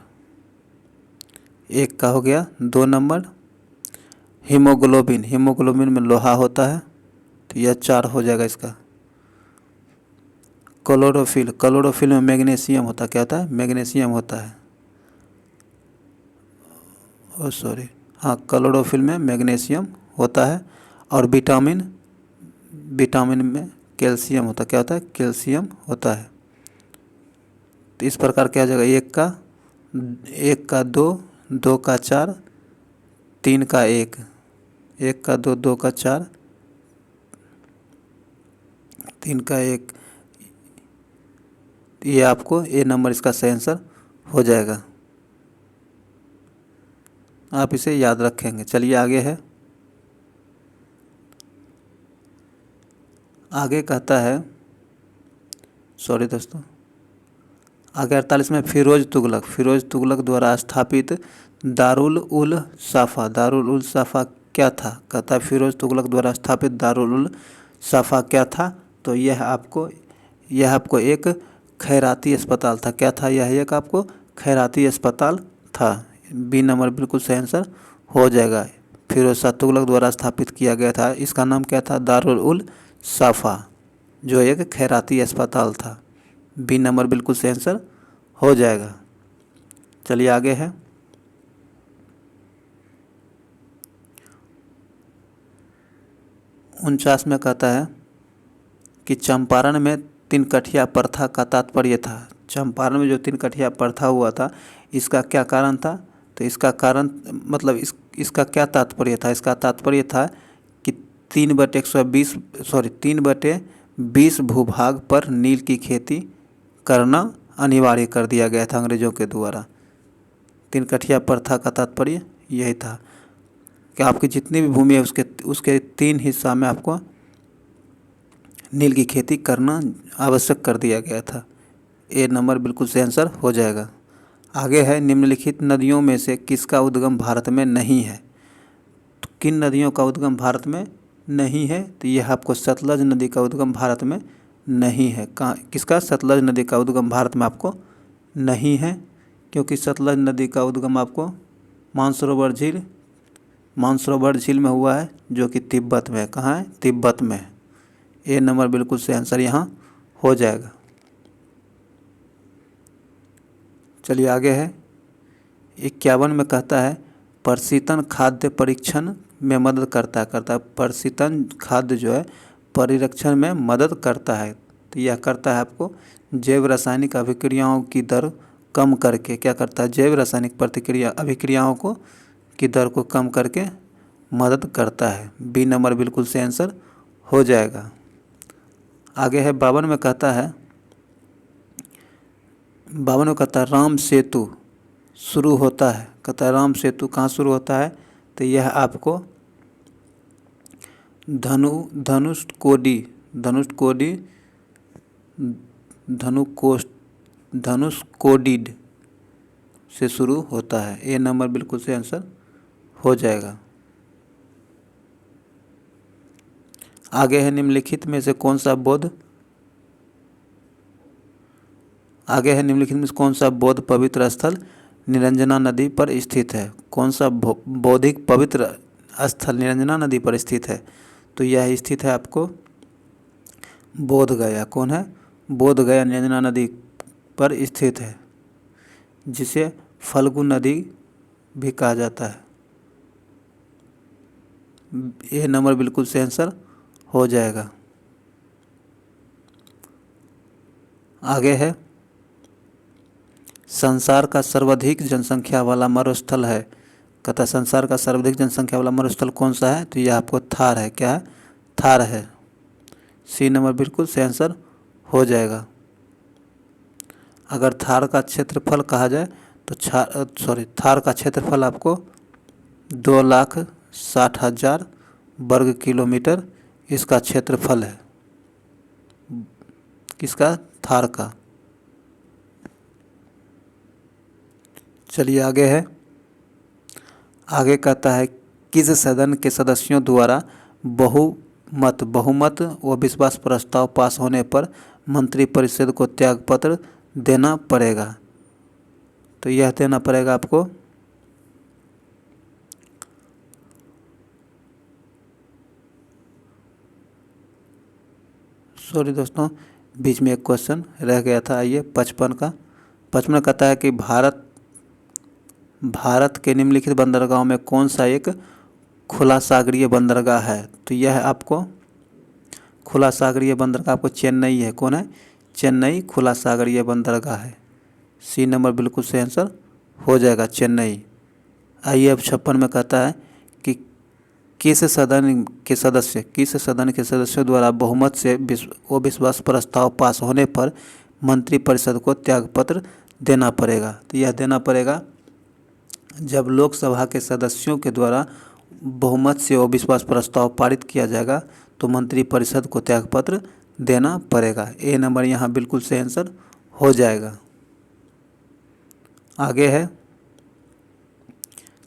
एक का हो गया। 2 नंबर हीमोग्लोबिन में लोहा होता है। तो यह 4 हो जाएगा इसका। क्लोरोफिल में मैग्नीशियम होता है। क्या होता है? मैग्नीशियम होता है। क्लोरोफिल में मैग्नीशियम होता है। और विटामिन में कैल्शियम होता है। क्या होता है? कैल्शियम होता है। तो इस प्रकार क्या हो जाएगा? 1 का 2, 2 का 4, 3 का 1, 1 का 2, 2 का 4, 3 का 1। ये आपको ए नंबर इसका सही आंसर हो जाएगा। आप इसे याद रखेंगे। चलिए आगे है। आगे कहता है दोस्तों, आगे 48 में फिरोज तुगलक द्वारा स्थापित दारुल उल साफा क्या था? कहता है फिरोज तुगलक द्वारा स्थापित दारुल उल साफा क्या था? तो यह आपको एक खैराती अस्पताल था। क्या था? यह एक आपको खैराती अस्पताल था। बी नंबर बिल्कुल सही आंसर हो जाएगा। फिरोज शाह तुगलक द्वारा स्थापित किया गया था। इसका नाम क्या था? दारुल उल साफा, जो एक खैराती अस्पताल था। बी नंबर बिल्कुल सही आंसर हो जाएगा। चलिए आगे है। 49 में कहता है कि चंपारण में 3 कठिया प्रथा का तात्पर्य था। चंपारण में जो 3 कठिया प्रथा हुआ था, इसका क्या कारण था? तो इसका कारण मतलब इसका क्या तात्पर्य था? इसका तात्पर्य था कि 3/20 भूभाग पर नील की खेती करना अनिवार्य कर दिया गया था अंग्रेजों के द्वारा। 3 कठिया प्रथा का तात्पर्य यही था कि आपकी जितनी भी भूमि है उसके 3 हिस्सा में आपको नील की खेती करना आवश्यक कर दिया गया था। ए नंबर बिल्कुल सही आंसर हो जाएगा। आगे है, निम्नलिखित नदियों में से किसका उद्गम भारत में नहीं है? तो किन नदियों का उद्गम भारत में नहीं है? तो यह आपको सतलज नदी का उद्गम भारत में नहीं है। कहाँ किसका? सतलज नदी का उद्गम भारत में आपको नहीं है, क्योंकि सतलज नदी का उद्गम आपको मानसरोवर झील में हुआ है, जो कि तिब्बत में है। कहाँ है? तिब्बत में है। ए नंबर बिल्कुल सही आंसर यहाँ हो जाएगा। चलिए आगे है, 51 में कहता है प्रशीतन खाद्य परीक्षण में मदद करता है। प्रशीतन खाद्य जो है परिरक्षण में मदद करता है। तो यह करता है आपको जैव रासायनिक अभिक्रियाओं की दर कम करके। क्या करता है? जैव रासायनिक अभिक्रियाओं की दर को कम करके मदद करता है। बी नंबर बिल्कुल सही आंसर हो जाएगा। आगे है 52 में कहता है राम सेतु शुरू होता है। कहता है राम सेतु कहाँ शुरू होता है? तो यह आपको धनुषकोडी से शुरू होता है। ए नंबर बिल्कुल सही आंसर हो जाएगा। आगे है, निम्नलिखित में से कौन सा बौद्ध पवित्र स्थल निरंजना नदी पर स्थित है? कौन सा बौद्धिक पवित्र स्थल निरंजना नदी पर स्थित है? तो यह स्थित है आपको बोध गया। कौन है? बोध गया निरंजना नदी पर स्थित है, जिसे फल्गु नदी भी कहा जाता है। यह नंबर बिल्कुल सही आंसर हो जाएगा। आगे है, संसार का सर्वाधिक जनसंख्या वाला मरुस्थल है। कहता संसार का सर्वाधिक जनसंख्या वाला मरुस्थल कौन सा है? तो यह आपको थार है। क्या है? थार है। सी नंबर बिल्कुल सही आंसर हो जाएगा। अगर थार का क्षेत्रफल कहा जाए तो थार का क्षेत्रफल आपको 2,60,000 वर्ग किलोमीटर इसका क्षेत्रफल है। किसका? थार का। चलिए आगे है, आगे कहता है किस सदन के सदस्यों द्वारा बहुमत व विश्वास प्रस्ताव पास होने पर मंत्रिपरिषद को त्यागपत्र देना पड़ेगा? तो यह देना पड़ेगा आपको दोस्तों बीच में एक क्वेश्चन रह गया था। आइए 55 कहता है कि भारत के निम्नलिखित बंदरगाहों में कौन सा एक खुला सागरीय बंदरगाह है? तो यह आपको खुला सागरीय बंदरगाह आपको चेन्नई है। कौन है? चेन्नई खुला सागरीय बंदरगाह है। सी नंबर बिल्कुल सही आंसर हो जाएगा, चेन्नई। आइए अब 56 में कहता है कि किस सदन के सदस्यों द्वारा बहुमत से विश्वास प्रस्ताव पास होने पर मंत्रिपरिषद को त्यागपत्र देना पड़ेगा? तो यह देना पड़ेगा जब लोकसभा के सदस्यों के द्वारा बहुमत से अविश्वास प्रस्ताव पारित किया जाएगा तो मंत्रिपरिषद को त्यागपत्र देना पड़ेगा। ए नंबर यहाँ बिल्कुल सही आंसर हो जाएगा। आगे है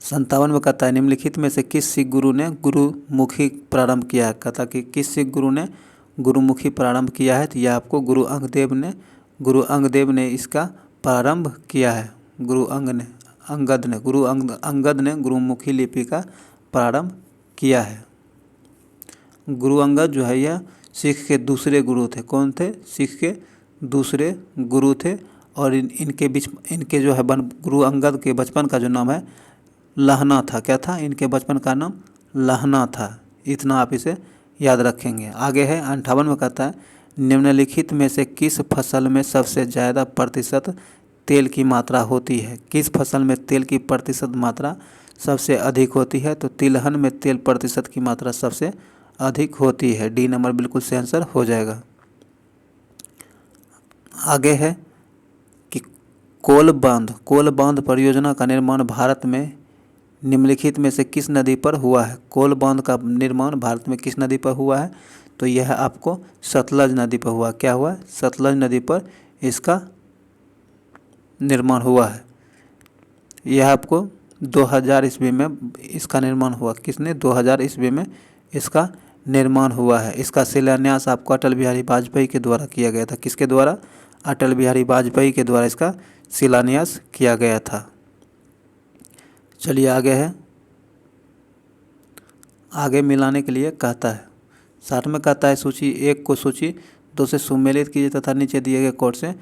57 में कहता है निम्नलिखित में से किस सिख गुरु ने गुरुमुखी प्रारंभ किया है? कहता कि किस सिख गुरु ने गुरुमुखी प्रारंभ किया है? तो यह आपको गुरु अंगदेव ने इसका प्रारंभ किया है। गुरु अंगद ने गुरुमुखी लिपि का प्रारंभ किया है। गुरु अंगद जो है यह सिख के दूसरे गुरु थे। कौन थे? सिख के दूसरे गुरु थे। और इनके जो है गुरु अंगद के बचपन का जो नाम है लहना था। क्या था? इनके बचपन का नाम लहना था। इतना आप इसे याद रखेंगे। आगे है 58 में कहता है निम्नलिखित में से किस फसल में सबसे ज़्यादा प्रतिशत तेल की मात्रा होती है। किस फसल में तेल की प्रतिशत मात्रा सबसे अधिक होती है। तो तिलहन में तेल प्रतिशत की मात्रा सबसे अधिक होती है। डी नंबर बिल्कुल सही आंसर हो जाएगा। आगे है कि कोल बांध परियोजना का निर्माण भारत में निम्नलिखित में से किस नदी पर हुआ है। कोल बांध का निर्माण भारत में किस नदी पर हुआ है। तो यह आपको सतलज नदी पर हुआ। क्या हुआ है? सतलज नदी पर इसका निर्माण हुआ है। यह आपको 2000 ईस्वी में इसका निर्माण हुआ। किसने? 2000 ईस्वी में इसका निर्माण हुआ है। इसका शिलान्यास आपको अटल बिहारी वाजपेयी के द्वारा किया गया था। किसके द्वारा? अटल बिहारी वाजपेयी के द्वारा इसका शिलान्यास किया गया था। चलिए आगे है, आगे मिलाने के लिए कहता है 60 में कहता है सूची 1 को सूची 2 से सुमेलित कीजिए तथा नीचे दिए गए कोड से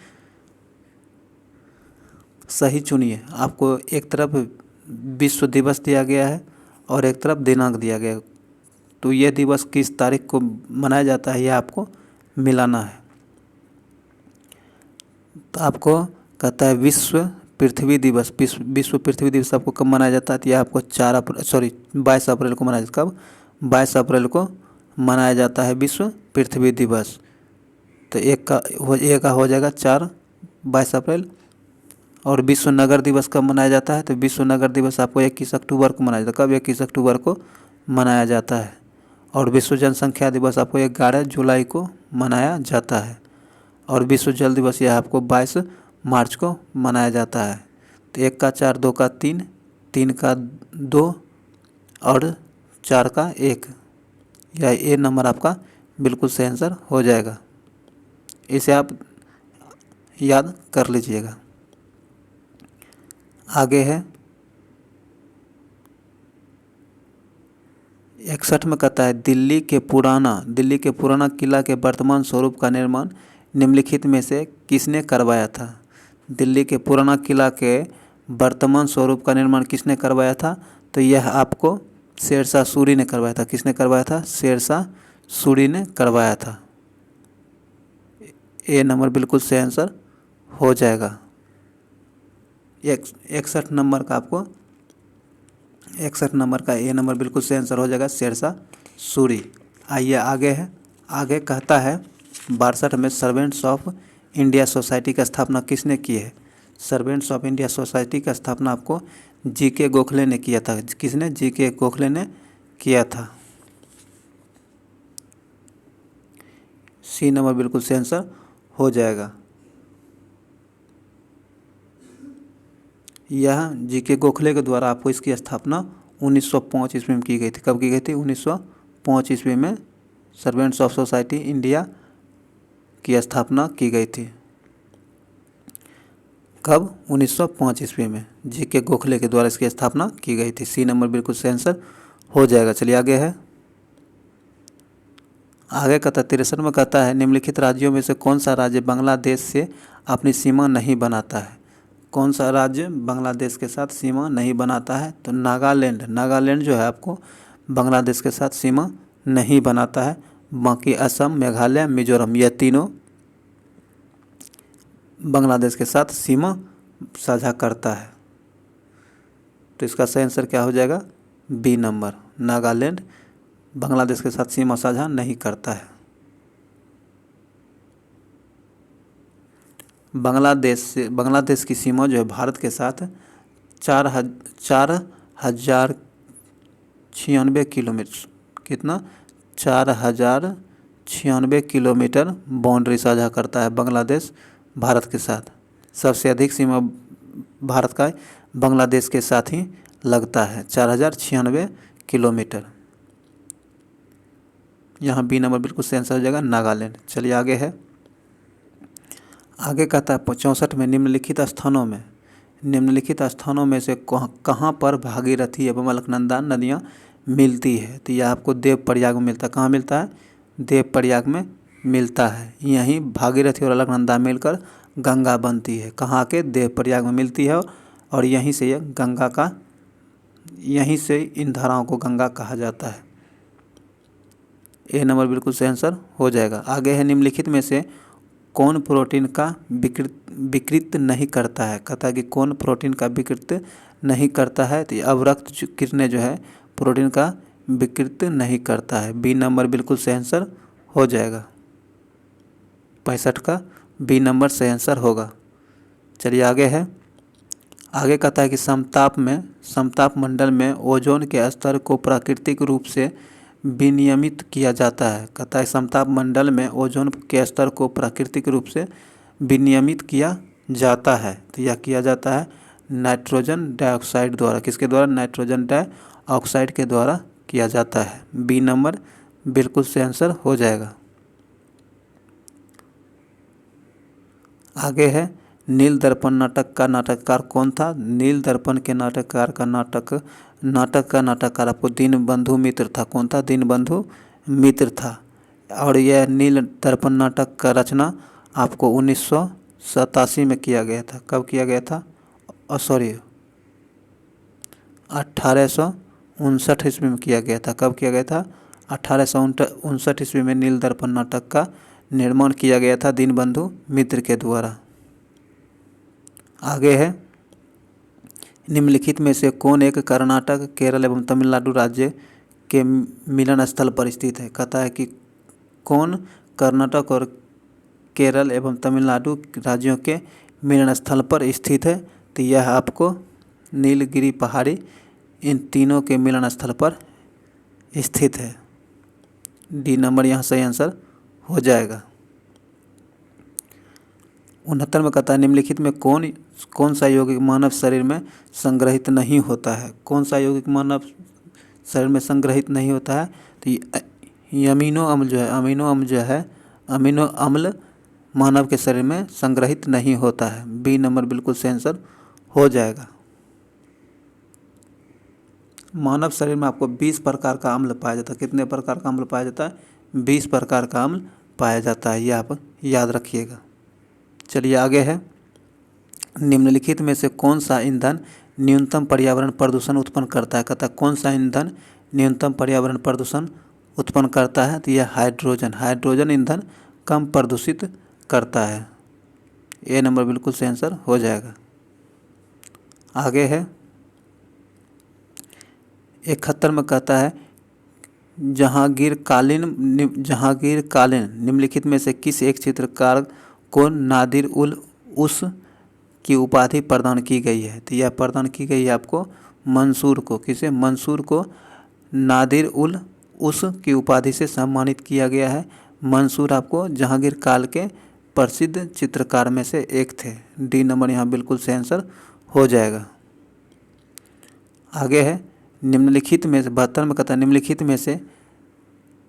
सही चुनिए। आपको एक तरफ विश्व दिवस दिया गया है और एक तरफ दिनांक दिया गया है। तो यह दिवस किस तारीख को मनाया जाता है यह आपको मिलाना है। तो आपको कहता है विश्व पृथ्वी दिवस। विश्व पृथ्वी दिवस आपको कब मनाया जाता है? तो यह आपको 22 अप्रैल को मनाया जाता है। कब? 22 अप्रैल को मनाया जाता है विश्व पृथ्वी दिवस। तो एक का हो जाएगा 22 अप्रैल। और विश्व नगर दिवस कब मनाया जाता है? तो विश्व नगर दिवस आपको 21 अक्टूबर को मनाया जाता है। कब? 21 अक्टूबर को मनाया जाता है। और विश्व जनसंख्या दिवस आपको 11 जुलाई को मनाया जाता है। और विश्व जल दिवस यह आपको 22 मार्च को मनाया जाता है। तो 1 का 4, 2 का 3, 3 का 2 और 4 का 1, यह ए नंबर आपका बिल्कुल सही आंसर हो जाएगा। इसे आप याद कर लीजिएगा। आगे है 61 में कहता है दिल्ली के पुराना किला के वर्तमान स्वरूप का निर्माण निम्नलिखित में से किसने करवाया था। दिल्ली के पुराना किला के वर्तमान स्वरूप का निर्माण किसने करवाया था? तो यह आपको शेरशाह सूरी ने करवाया था। किसने करवाया था? शेरशाह सूरी ने करवाया था। ए नंबर बिल्कुल सही आंसर हो जाएगा। 61 नंबर का आपको 61 नंबर का ए नंबर बिल्कुल सही आंसर हो जाएगा, शेरशाह सूरी। आइए आगे है, आगे कहता है 62 में सर्वेंट्स ऑफ इंडिया सोसाइटी की स्थापना किसने की है। सर्वेंट्स ऑफ इंडिया सोसाइटी की स्थापना आपको जीके गोखले ने किया था। किसने? जीके गोखले ने किया था। सी नंबर बिल्कुल सही आंसर हो जाएगा। यह जीके गोखले के द्वारा आपको इसकी स्थापना 1905 ईस्वी में की गई थी। कब की गई थी? 1905 ईस्वी में सर्वेंट्स ऑफ सोसाइटी इंडिया की स्थापना की गई थी। कब? 1905 ईस्वी में जीके गोखले के द्वारा इसकी स्थापना की गई थी। सी नंबर बिल्कुल सही आंसर हो जाएगा। चलिए आगे है, आगे कहता 63 में कहता है निम्नलिखित राज्यों में से कौन सा राज्य बांग्लादेश से अपनी सीमा नहीं बनाता है। कौन सा राज्य बांग्लादेश के साथ सीमा नहीं बनाता है? तो नागालैंड जो है आपको बांग्लादेश के साथ सीमा नहीं बनाता है। बाकी असम, मेघालय, मिजोरम, यह तीनों बांग्लादेश के साथ सीमा साझा करता है। तो इसका सही आंसर क्या हो जाएगा? बी नंबर, नागालैंड बांग्लादेश के साथ सीमा साझा नहीं करता है। बांग्लादेश की सीमा जो है भारत के साथ 4096 किलोमीटर, कितना? 4096 किलोमीटर बाउंड्री साझा करता है बांग्लादेश भारत के साथ। सबसे अधिक सीमा भारत का बांग्लादेश के साथ ही लगता है, 4096 किलोमीटर। यहाँ बी नंबर बिल्कुल सही आंसर हो जाएगा, नागालैंड। चलिए आगे है, आगे कहता है 64 में निम्नलिखित स्थानों में से कहाँ पर भागीरथी एवं अलकनंदा नदियाँ मिलती है। तो यह आपको देवप्रयाग में मिलता है। कहाँ मिलता है? देवप्रयाग में मिलता है। यहीं भागीरथी और अलकनंदा मिलकर गंगा बनती है। कहाँ के? देवप्रयाग में मिलती है। और यहीं से यहीं से इन धाराओं को गंगा कहा जाता है। ए नंबर बिल्कुल सही आंसर हो जाएगा। आगे है निम्नलिखित में से कौन प्रोटीन का विकृत नहीं करता है। कहता है कि कौन प्रोटीन का विकृत नहीं करता है, तो अवरक्त किरणें जो है प्रोटीन का विकृत नहीं करता है। बी नंबर बिल्कुल सही आंसर हो जाएगा। 65 का बी नंबर सही आंसर होगा। चलिए आगे है। आगे कहता है कि समताप मंडल में ओजोन के स्तर को प्राकृतिक रूप से विनियमित किया जाता है। कहता है समताप मंडल में ओजोन के स्तर को प्राकृतिक रूप से विनियमित किया जाता है, तो यह किया जाता है नाइट्रोजन डाइऑक्साइड द्वारा। किसके द्वारा? नाइट्रोजन डाइऑक्साइड के द्वारा किया जाता है। बी नंबर बिल्कुल सही आंसर हो जाएगा। आगे है नील दर्पण नाटक का नाटककार कौन था। नील दर्पण के नाटककार का नाटककार आपको दीनबंधु मित्र था। कौन था? दीनबंधु मित्र था। और यह नील दर्पण नाटक का रचना आपको 1987 में किया गया था। कब किया गया था? 1859 ईस्वी में किया गया था। कब किया गया था? 1859 ईस्वी में नील दर्पण नाटक का निर्माण किया गया था दीनबंधु मित्र के द्वारा। आगे है निम्नलिखित में से कौन एक कर्नाटक, केरल एवं तमिलनाडु राज्य के मिलन स्थल पर स्थित है। कहता है कि कौन कर्नाटक और केरल एवं तमिलनाडु राज्यों के मिलन स्थल पर स्थित है, तो यह आपको नीलगिरी पहाड़ी इन तीनों के मिलन स्थल पर स्थित है। डी नंबर यहाँ सही आंसर हो जाएगा। 69 में कहता है निम्नलिखित में कौन सा यौगिक मानव शरीर में संग्रहित नहीं होता है। कौन सा यौगिक मानव शरीर में संग्रहित नहीं होता है, तो ये अमीनो अम्ल मानव के शरीर में संग्रहित नहीं होता है। बी नंबर बिल्कुल सही आंसर हो जाएगा। मानव शरीर में आपको 20 प्रकार का अम्ल पाया जाता है। कितने प्रकार का अम्ल पाया जाता है? 20 प्रकार का अम्ल पाया जाता है, यह आप याद रखिएगा। चलिए आगे है। निम्नलिखित में से कौन सा ईंधन न्यूनतम पर्यावरण प्रदूषण उत्पन्न करता है। कहता है कौन सा ईंधन न्यूनतम पर्यावरण प्रदूषण उत्पन्न करता है, तो यह हाइड्रोजन ईंधन कम प्रदूषित करता है। ए नंबर बिल्कुल सही आंसर हो जाएगा। आगे है 71 में कहता है जहांगीर कालीन निम्नलिखित में से किस एक चित्रकार को नादिर उल उस की उपाधि प्रदान की गई है। तो यह प्रदान की गई है आपको मंसूर को। किसे? मंसूर को नादिर उल उस की उपाधि से सम्मानित किया गया है। मंसूर आपको जहांगीर काल के प्रसिद्ध चित्रकार में से एक थे। डी नंबर यहाँ बिल्कुल सही आंसर हो जाएगा। आगे है निम्नलिखित में से 72 में कहता है निम्नलिखित में से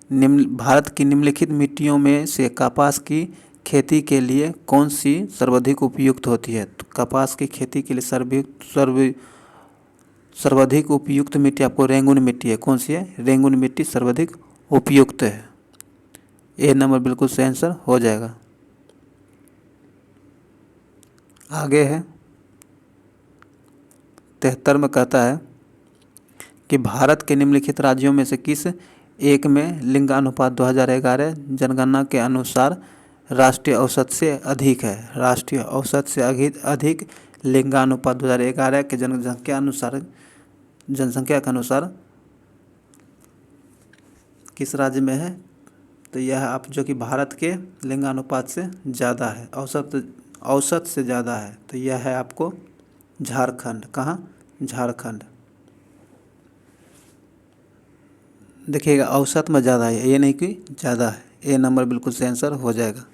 भारत की निम्नलिखित मिट्टियों में से कपास की खेती के लिए कौन सी सर्वाधिक उपयुक्त होती है। तो कपास की खेती के लिए सर्वाधिक उपयुक्त मिट्टी आपको रेंगुन मिट्टी है। कौन सी है? रेंगुन मिट्टी सर्वाधिक उपयुक्त है। ए नंबर बिल्कुल सही आंसर हो जाएगा। आगे है 73 में कहता है कि भारत के निम्नलिखित राज्यों में से किस एक में लिंगानुपात 2011 जनगणना के अनुसार राष्ट्रीय औसत से अधिक है। राष्ट्रीय औसत से अधिक लिंगानुपात 2011 के जनसंख्या के अनुसार किस राज्य में है, तो यह आप जो कि भारत के लिंगानुपात से ज़्यादा है, औसत से ज़्यादा है, तो यह है आपको झारखंड। कहाँ? झारखंड। देखिएगा औसत में ज़्यादा है, ये नहीं कि ज़्यादा है। ए नंबर बिल्कुल सही आंसर हो जाएगा।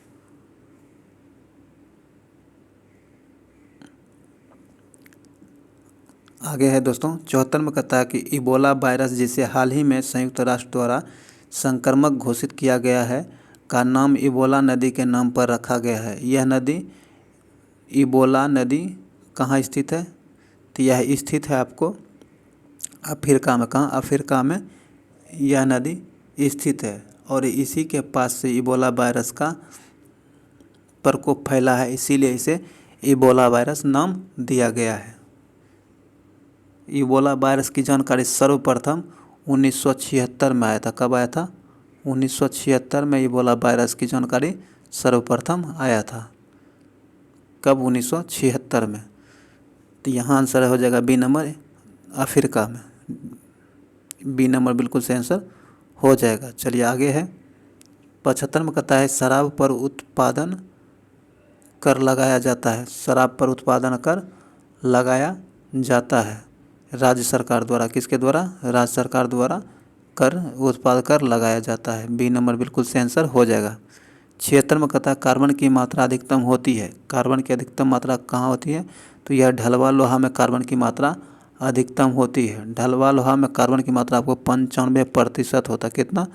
आगे है दोस्तों 74 में कहता है कि इबोला वायरस जिसे हाल ही में संयुक्त राष्ट्र द्वारा संक्रमक घोषित किया गया है का नाम इबोला नदी के नाम पर रखा गया है। यह नदी इबोला नदी कहाँ स्थित है, तो यह स्थित है आपको अफ्रीका में। कहाँ? अफ्रीका में यह नदी स्थित है और इसी के पास से इबोला वायरस का प्रकोप फैला है, इसीलिए इसे इबोला वायरस नाम दिया गया है। इबोला वायरस की जानकारी सर्वप्रथम 1976 में आया था। कब आया था? 1976 में इबोला वायरस की जानकारी सर्वप्रथम आया था। कब? 1976 में। तो यहाँ आंसर हो जाएगा बी नंबर, अफ्रीका में। बी नंबर बिल्कुल सही आंसर हो जाएगा। चलिए आगे है 75 में कहता है शराब पर उत्पादन कर लगाया जाता है। शराब पर उत्पादन कर लगाया जाता है राज्य सरकार द्वारा। किसके द्वारा? राज्य सरकार द्वारा कर उत्पाद कर लगाया जाता है। बी नंबर बिल्कुल सही आंसर हो जाएगा। 76 में कहता है कार्बन की मात्रा अधिकतम होती है। कार्बन की अधिकतम मात्रा कहाँ होती है? तो यह ढलवा लोहा में कार्बन की मात्रा अधिकतम होती है। ढलवा लोहा में कार्बन की मात्रा आपको 95% होता है। कितना?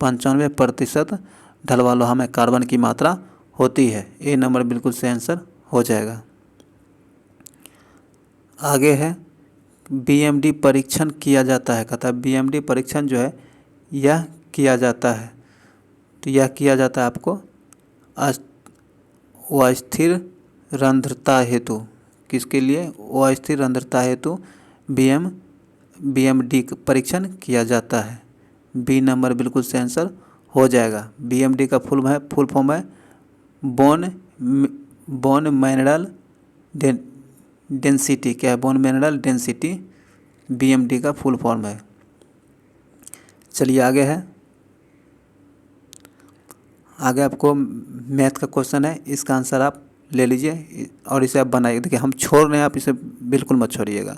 95% ढलवा लोहा में कार्बन की मात्रा होती है। ए नंबर बिल्कुल सही आंसर हो जाएगा। आगे है बीएमडी परीक्षण किया जाता है। कहता है बीएमडी परीक्षण जो है यह किया जाता है। तो यह किया जाता है आपको अस्थिर रंध्रता हेतु। किसके लिए? अस्थिर रंध्रता हेतु बीएमडी परीक्षण किया जाता है। बी नंबर बिल्कुल सही आंसर हो जाएगा। बीएमडी का फुल फॉर्म है बोन मिनरल डेंसिटी। क्या है? बोन मिनरल डेंसिटी बीएमडी का फुल फॉर्म है। चलिए आगे है, आगे आपको मैथ का क्वेश्चन है। इसका आंसर आप ले लीजिए और इसे आप बनाइए। देखिए हम छोड़ रहे हैं, आप इसे बिल्कुल मत छोड़िएगा,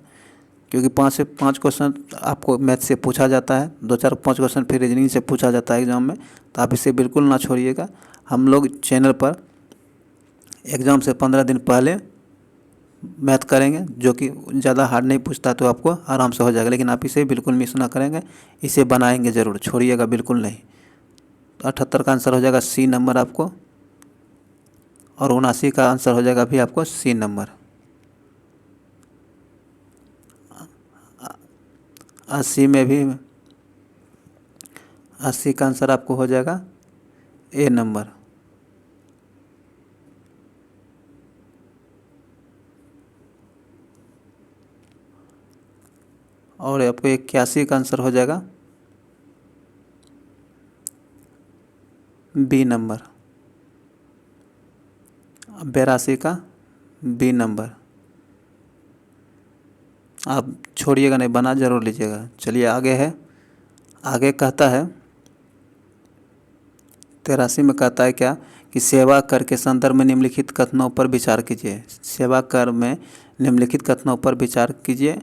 क्योंकि 5 से 5 क्वेश्चन आपको मैथ से पूछा जाता है, 2-4-5 क्वेश्चन फिर रीजनिंग से पूछा जाता है एग्जाम में। तो आप इसे बिल्कुल ना छोड़िएगा। हम लोग चैनल पर एग्ज़ाम से 15 दिन पहले मैथ करेंगे, जो कि ज़्यादा हार्ड नहीं पूछता, तो आपको आराम से हो जाएगा। लेकिन आप इसे बिल्कुल मिस ना करेंगे, इसे बनाएंगे ज़रूर, छोड़िएगा बिल्कुल नहीं। तो 78 का आंसर हो जाएगा सी नंबर आपको, और 79 का आंसर हो जाएगा भी आपको सी नंबर। 80 में भी 80 का आंसर आपको हो जाएगा ए नंबर। और आपको 81 का आंसर हो जाएगा बी नंबर। 82 का बी नंबर। आप छोड़िएगा नहीं, बना जरूर लीजिएगा। चलिए आगे है, आगे कहता है 83 में कहता है क्या कि सेवा कर के संदर्भ में निम्नलिखित कथनों पर विचार कीजिए। सेवा कर में निम्नलिखित कथनों पर विचार कीजिए।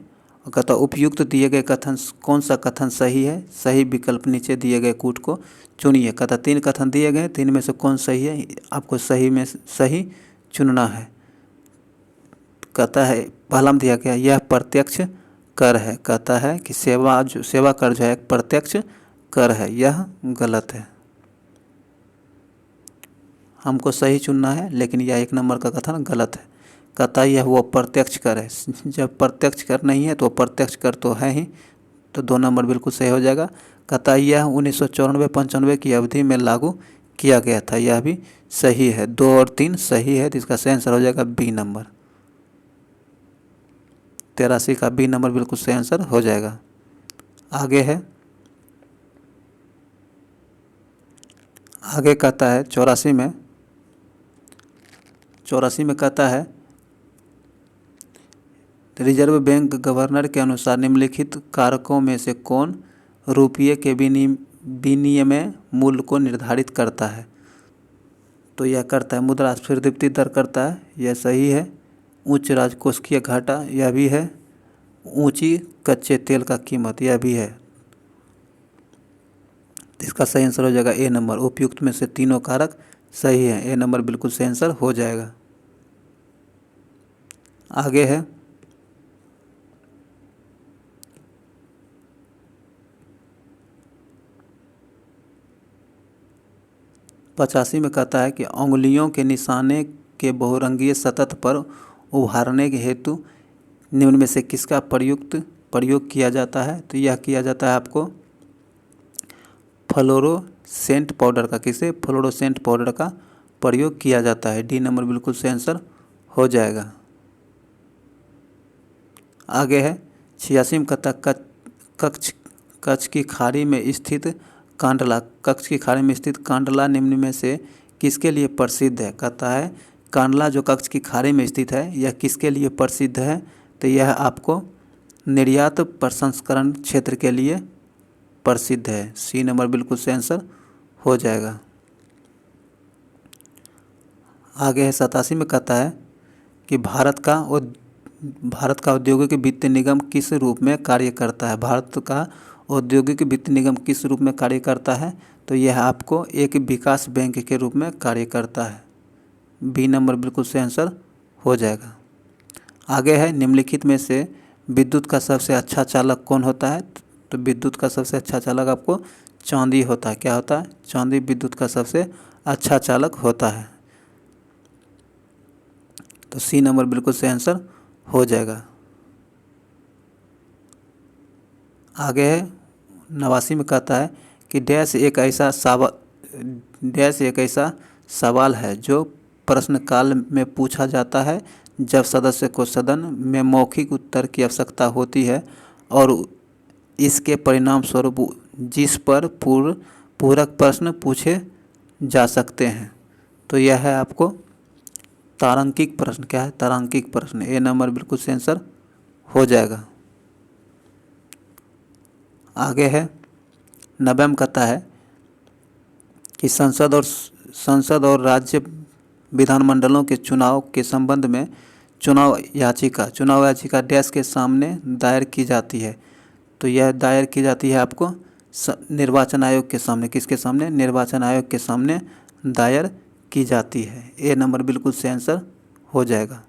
और कहता उपयुक्त दिए गए कथन, कौन सा कथन सही है? सही विकल्प नीचे दिए गए कूट को चुनिए। कहता 3 कथन दिए गए, 3 में से कौन सही है? आपको सही में सही चुनना है। कहता है पहला में दिया गया यह प्रत्यक्ष कर है। कहता है कि सेवा कर जो है एक प्रत्यक्ष कर है, यह गलत है। हमको सही चुनना है, लेकिन यह 1 नंबर का कथन गलत है। कहता है यह वो प्रत्यक्ष कर है। जब प्रत्यक्ष कर नहीं है तो प्रत्यक्ष कर तो है ही, तो 2 नंबर बिल्कुल सही हो जाएगा। कहता है यह 1994-95 की अवधि में लागू किया गया था, यह भी सही है। 2 और 3 सही है, तो इसका सही आंसर हो जाएगा बी नंबर। 83 का बी नंबर बिल्कुल सही आंसर हो जाएगा। आगे है, आगे कहता है 84 में कहता है रिजर्व बैंक गवर्नर के अनुसार निम्नलिखित कारकों में से कौन रुपये के विनिमय मूल्य को निर्धारित करता है? तो यह करता है मुद्रास्फीति दर करता है, यह सही है। उच्च राजकोषीय घाटा, यह भी है। ऊंची कच्चे तेल का कीमत, यह भी है। इसका सही आंसर हो जाएगा ए नंबर। उपयुक्त में से तीनों कारक सही है, ए नंबर बिल्कुल सही आंसर हो जाएगा। आगे है, पचासी में कहता है कि उंगलियों के निशाने के बहुरंगीय सतह पर उभारने के हेतु निम्न में से किसका प्रयोग किया जाता है? तो यह किया जाता है आपको फ्लोरोसेंट पाउडर का। किसे? फ्लोरोसेंट पाउडर का प्रयोग किया जाता है। डी नंबर बिल्कुल सही आंसर हो जाएगा। आगे है 86 में कहता कच्छ की खाड़ी में स्थित कांडला कच्छ की खाड़ी में स्थित कांडला निम्न में से किसके लिए प्रसिद्ध है। कहता है कांडला जो कच्छ की खाड़ी में स्थित है यह किसके लिए प्रसिद्ध है, तो यह आपको निर्यात प्रसंस्करण क्षेत्र के लिए प्रसिद्ध है। सी नंबर बिल्कुल सही आंसर हो जाएगा। आगे है 87 में कहता है कि भारत का औद्योगिक वित्त निगम किस रूप में कार्य करता है। भारत का औद्योगिक वित्त निगम किस रूप में कार्य करता है, तो यह आपको एक विकास बैंक के रूप में कार्य करता है। बी नंबर बिल्कुल सही आंसर हो जाएगा। आगे है निम्नलिखित में से विद्युत का सबसे अच्छा चालक कौन होता है, तो विद्युत का सबसे अच्छा चालक आपको चांदी होता है। क्या होता है, चांदी विद्युत का सबसे अच्छा चालक होता है। तो सी नंबर बिल्कुल सही आंसर हो जाएगा। आगे है 89 में कहता है कि डैश एक ऐसा सवाल है जो प्रश्नकाल में पूछा जाता है जब सदस्य को सदन में मौखिक उत्तर की आवश्यकता होती है और इसके परिणाम स्वरूप जिस पर पूरक प्रश्न पूछे जा सकते हैं। तो यह है आपको तारांकिक प्रश्न। क्या है, तारांकिक प्रश्न। ए नंबर बिल्कुल सही आंसर हो जाएगा। आगे है 90 में कहता है कि संसद और राज्य विधानमंडलों के चुनाव के संबंध में चुनाव याचिका डैश के सामने दायर की जाती है। तो यह दायर की जाती है आपको निर्वाचन आयोग के सामने। किसके सामने, निर्वाचन आयोग के सामने दायर की जाती है। ए नंबर बिल्कुल सही आंसर हो जाएगा।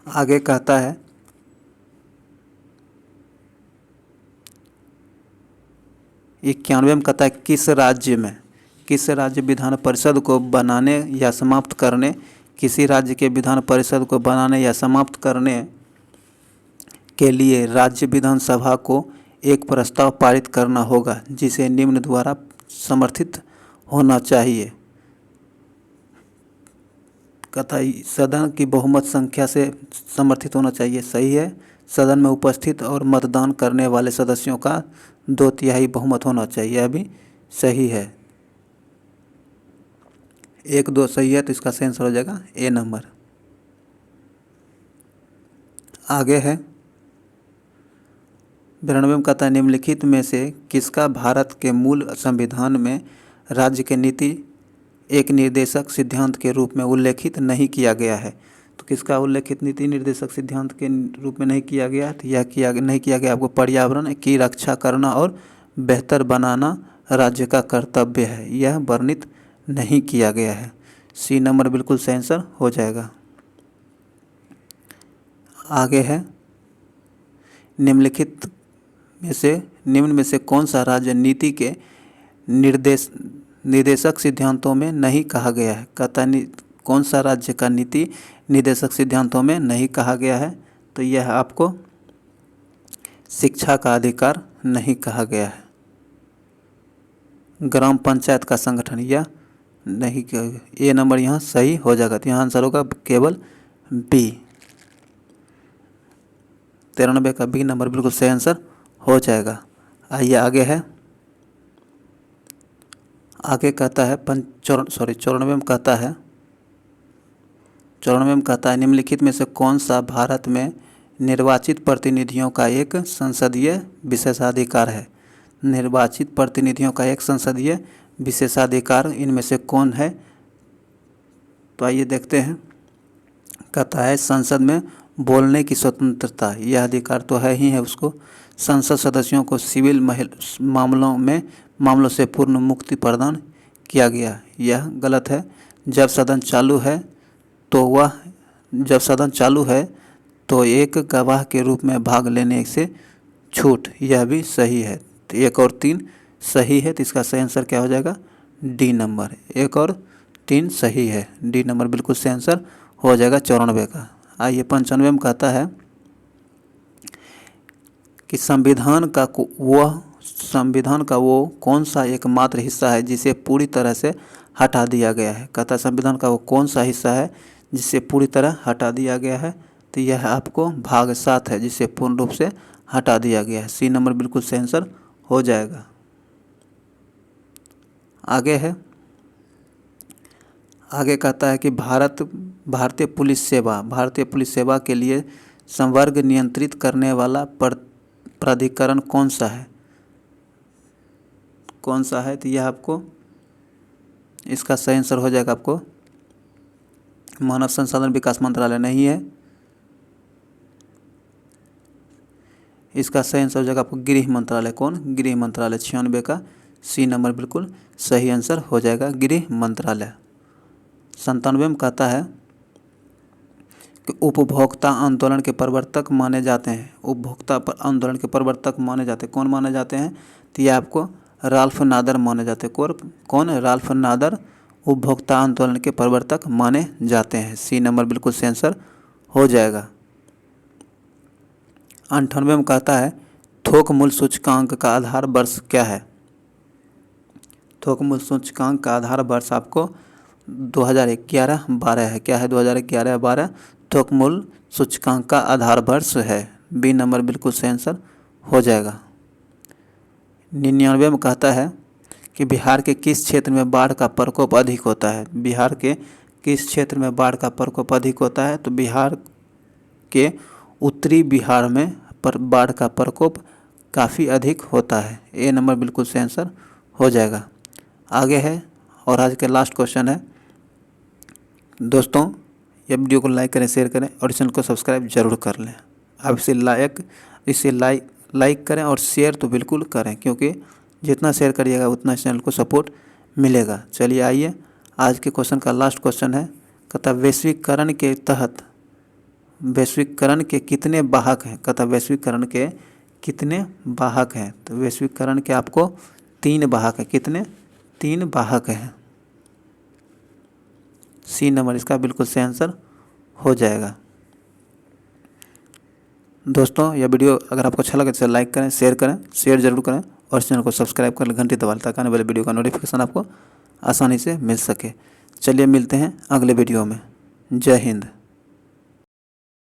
आगे कहता है 91 में कहता है किस राज्य विधान परिषद को बनाने या समाप्त करने, किसी राज्य के विधान परिषद को बनाने या समाप्त करने के लिए राज्य विधानसभा को एक प्रस्ताव पारित करना होगा जिसे निम्न द्वारा समर्थित होना चाहिए। कहता है सदन की बहुमत संख्या से समर्थित होना चाहिए। सही है। सदन में उपस्थित और मतदान करने वाले सदस्यों का 2/3 बहुमत होना चाहिए। यह भी सही है। 1, 2 सही है, तो इसका सही आंसर हो जाएगा ए नंबर। आगे है 92 में कहता है निम्नलिखित में से किसका भारत के मूल संविधान में राज्य के नीति एक निर्देशक सिद्धांत के रूप में उल्लेखित नहीं किया गया है। तो किसका उल्लेखित नीति निर्देशक सिद्धांत के रूप में नहीं किया गया, तो यह नहीं किया गया आपको पर्यावरण की रक्षा करना और बेहतर बनाना राज्य का कर्तव्य है। यह वर्णित नहीं किया गया है। सी नंबर बिल्कुल सही आंसर हो जाएगा। आगे है निम्न में से कौन सा राज्य नीति के निर्देशक सिद्धांतों में नहीं कहा गया है। कहता है कौन सा राज्य का नीति निर्देशक सिद्धांतों में नहीं कहा गया है, तो यह आपको शिक्षा का अधिकार नहीं कहा गया है। ग्राम पंचायत का संगठन यह नहीं, ए नंबर यहाँ सही हो जाएगा। तो यहाँ आंसर होगा केवल बी। 93 का बी नंबर बिल्कुल सही आंसर हो जाएगा। आइए आगे है। आगे कहता है 94 में कहता है निम्नलिखित में से कौन सा भारत में निर्वाचित प्रतिनिधियों का एक संसदीय विशेषाधिकार है। निर्वाचित प्रतिनिधियों का एक संसदीय विशेषाधिकार इनमें से कौन है, तो आइए देखते हैं। कहता है संसद में बोलने की स्वतंत्रता। यह अधिकार तो है ही है उसको। संसद सदस्यों को सिविल मामलों से पूर्ण मुक्ति प्रदान किया गया। यह गलत है। जब सदन चालू है तो एक गवाह के रूप में भाग लेने से छूट। यह भी सही है। तो 1 और 3 सही है, तो इसका सही आंसर क्या हो जाएगा, डी नंबर। 1 और 3 सही है, डी नंबर बिल्कुल सही आंसर हो जाएगा 94 का। आइए 95 में कहता है कि संविधान का वो कौन सा एकमात्र हिस्सा है जिसे पूरी तरह से हटा दिया गया है। कहता है संविधान का वो कौन सा हिस्सा है जिसे पूरी तरह हटा दिया गया है, तो यह आपको भाग 7 है जिसे पूर्ण रूप से हटा दिया गया है। सी नंबर बिल्कुल सही आंसर हो जाएगा। आगे कहता है कि भारतीय पुलिस सेवा के लिए संवर्ग नियंत्रित करने वाला प्राधिकरण कौन सा है। तो यह आपको इसका सही आंसर हो जाएगा आपको मानव संसाधन विकास मंत्रालय नहीं है। इसका सही आंसर हो जाएगा आपको गृह मंत्रालय। गृह मंत्रालय 96 का सी नंबर बिल्कुल सही आंसर हो जाएगा गृह मंत्रालय। 97 में कहता है कि उपभोक्ता आंदोलन के प्रवर्तक माने जाते हैं। आंदोलन के प्रवर्तक माने जाते हैं कौन माने जाते हैं। तो ये आपको राल्फ नादर माने जाते हैं। कौन राल्फ नादर उपभोक्ता आंदोलन के प्रवर्तक माने जाते हैं। सी नंबर बिल्कुल सही आंसर हो जाएगा। 98 में कहता है थोक मूल्य सूचकांक का आधार वर्ष क्या है। थोक मूल्य सूचकांक का आधार वर्ष आपको 2011-12 है। क्या है 2011-12 थोक मूल्य सूचकांक का आधार वर्ष है। बी नंबर बिल्कुल सही आंसर हो जाएगा। 99 में कहता है कि बिहार के किस क्षेत्र में बाढ़ का प्रकोप अधिक होता है। बिहार के किस क्षेत्र में बाढ़ का प्रकोप अधिक होता है। तो बिहार के उत्तरी बिहार में बाढ़ का प्रकोप काफ़ी अधिक होता है। ए नंबर बिल्कुल सही आंसर हो जाएगा। आगे है और आज के लास्ट क्वेश्चन है। दोस्तों ये वीडियो को लाइक करें, शेयर करें और चैनल को सब्सक्राइब जरूर कर लें। आप इसे लाइक करें और शेयर तो बिल्कुल करें, क्योंकि जितना शेयर करिएगा उतना चैनल को सपोर्ट मिलेगा। चलिए आइए आज के क्वेश्चन का लास्ट क्वेश्चन है। कहता वैश्वीकरण के तहत वैश्वीकरण के कितने वाहक हैं। कहता वैश्वीकरण के कितने वाहक हैं। तो वैश्वीकरण के आपको 3 वाहक हैं। कितने 3 वाहक हैं। सी नंबर इसका बिल्कुल सही आंसर हो जाएगा। दोस्तों यह वीडियो अगर आपको अच्छा लगे तो लाइक करें, शेयर जरूर करें और चैनल को सब्सक्राइब कर घंटी दबा लें ताकि आने वाले वीडियो का नोटिफिकेशन आपको आसानी से मिल सके। चलिए मिलते हैं अगले वीडियो में। जय हिंद।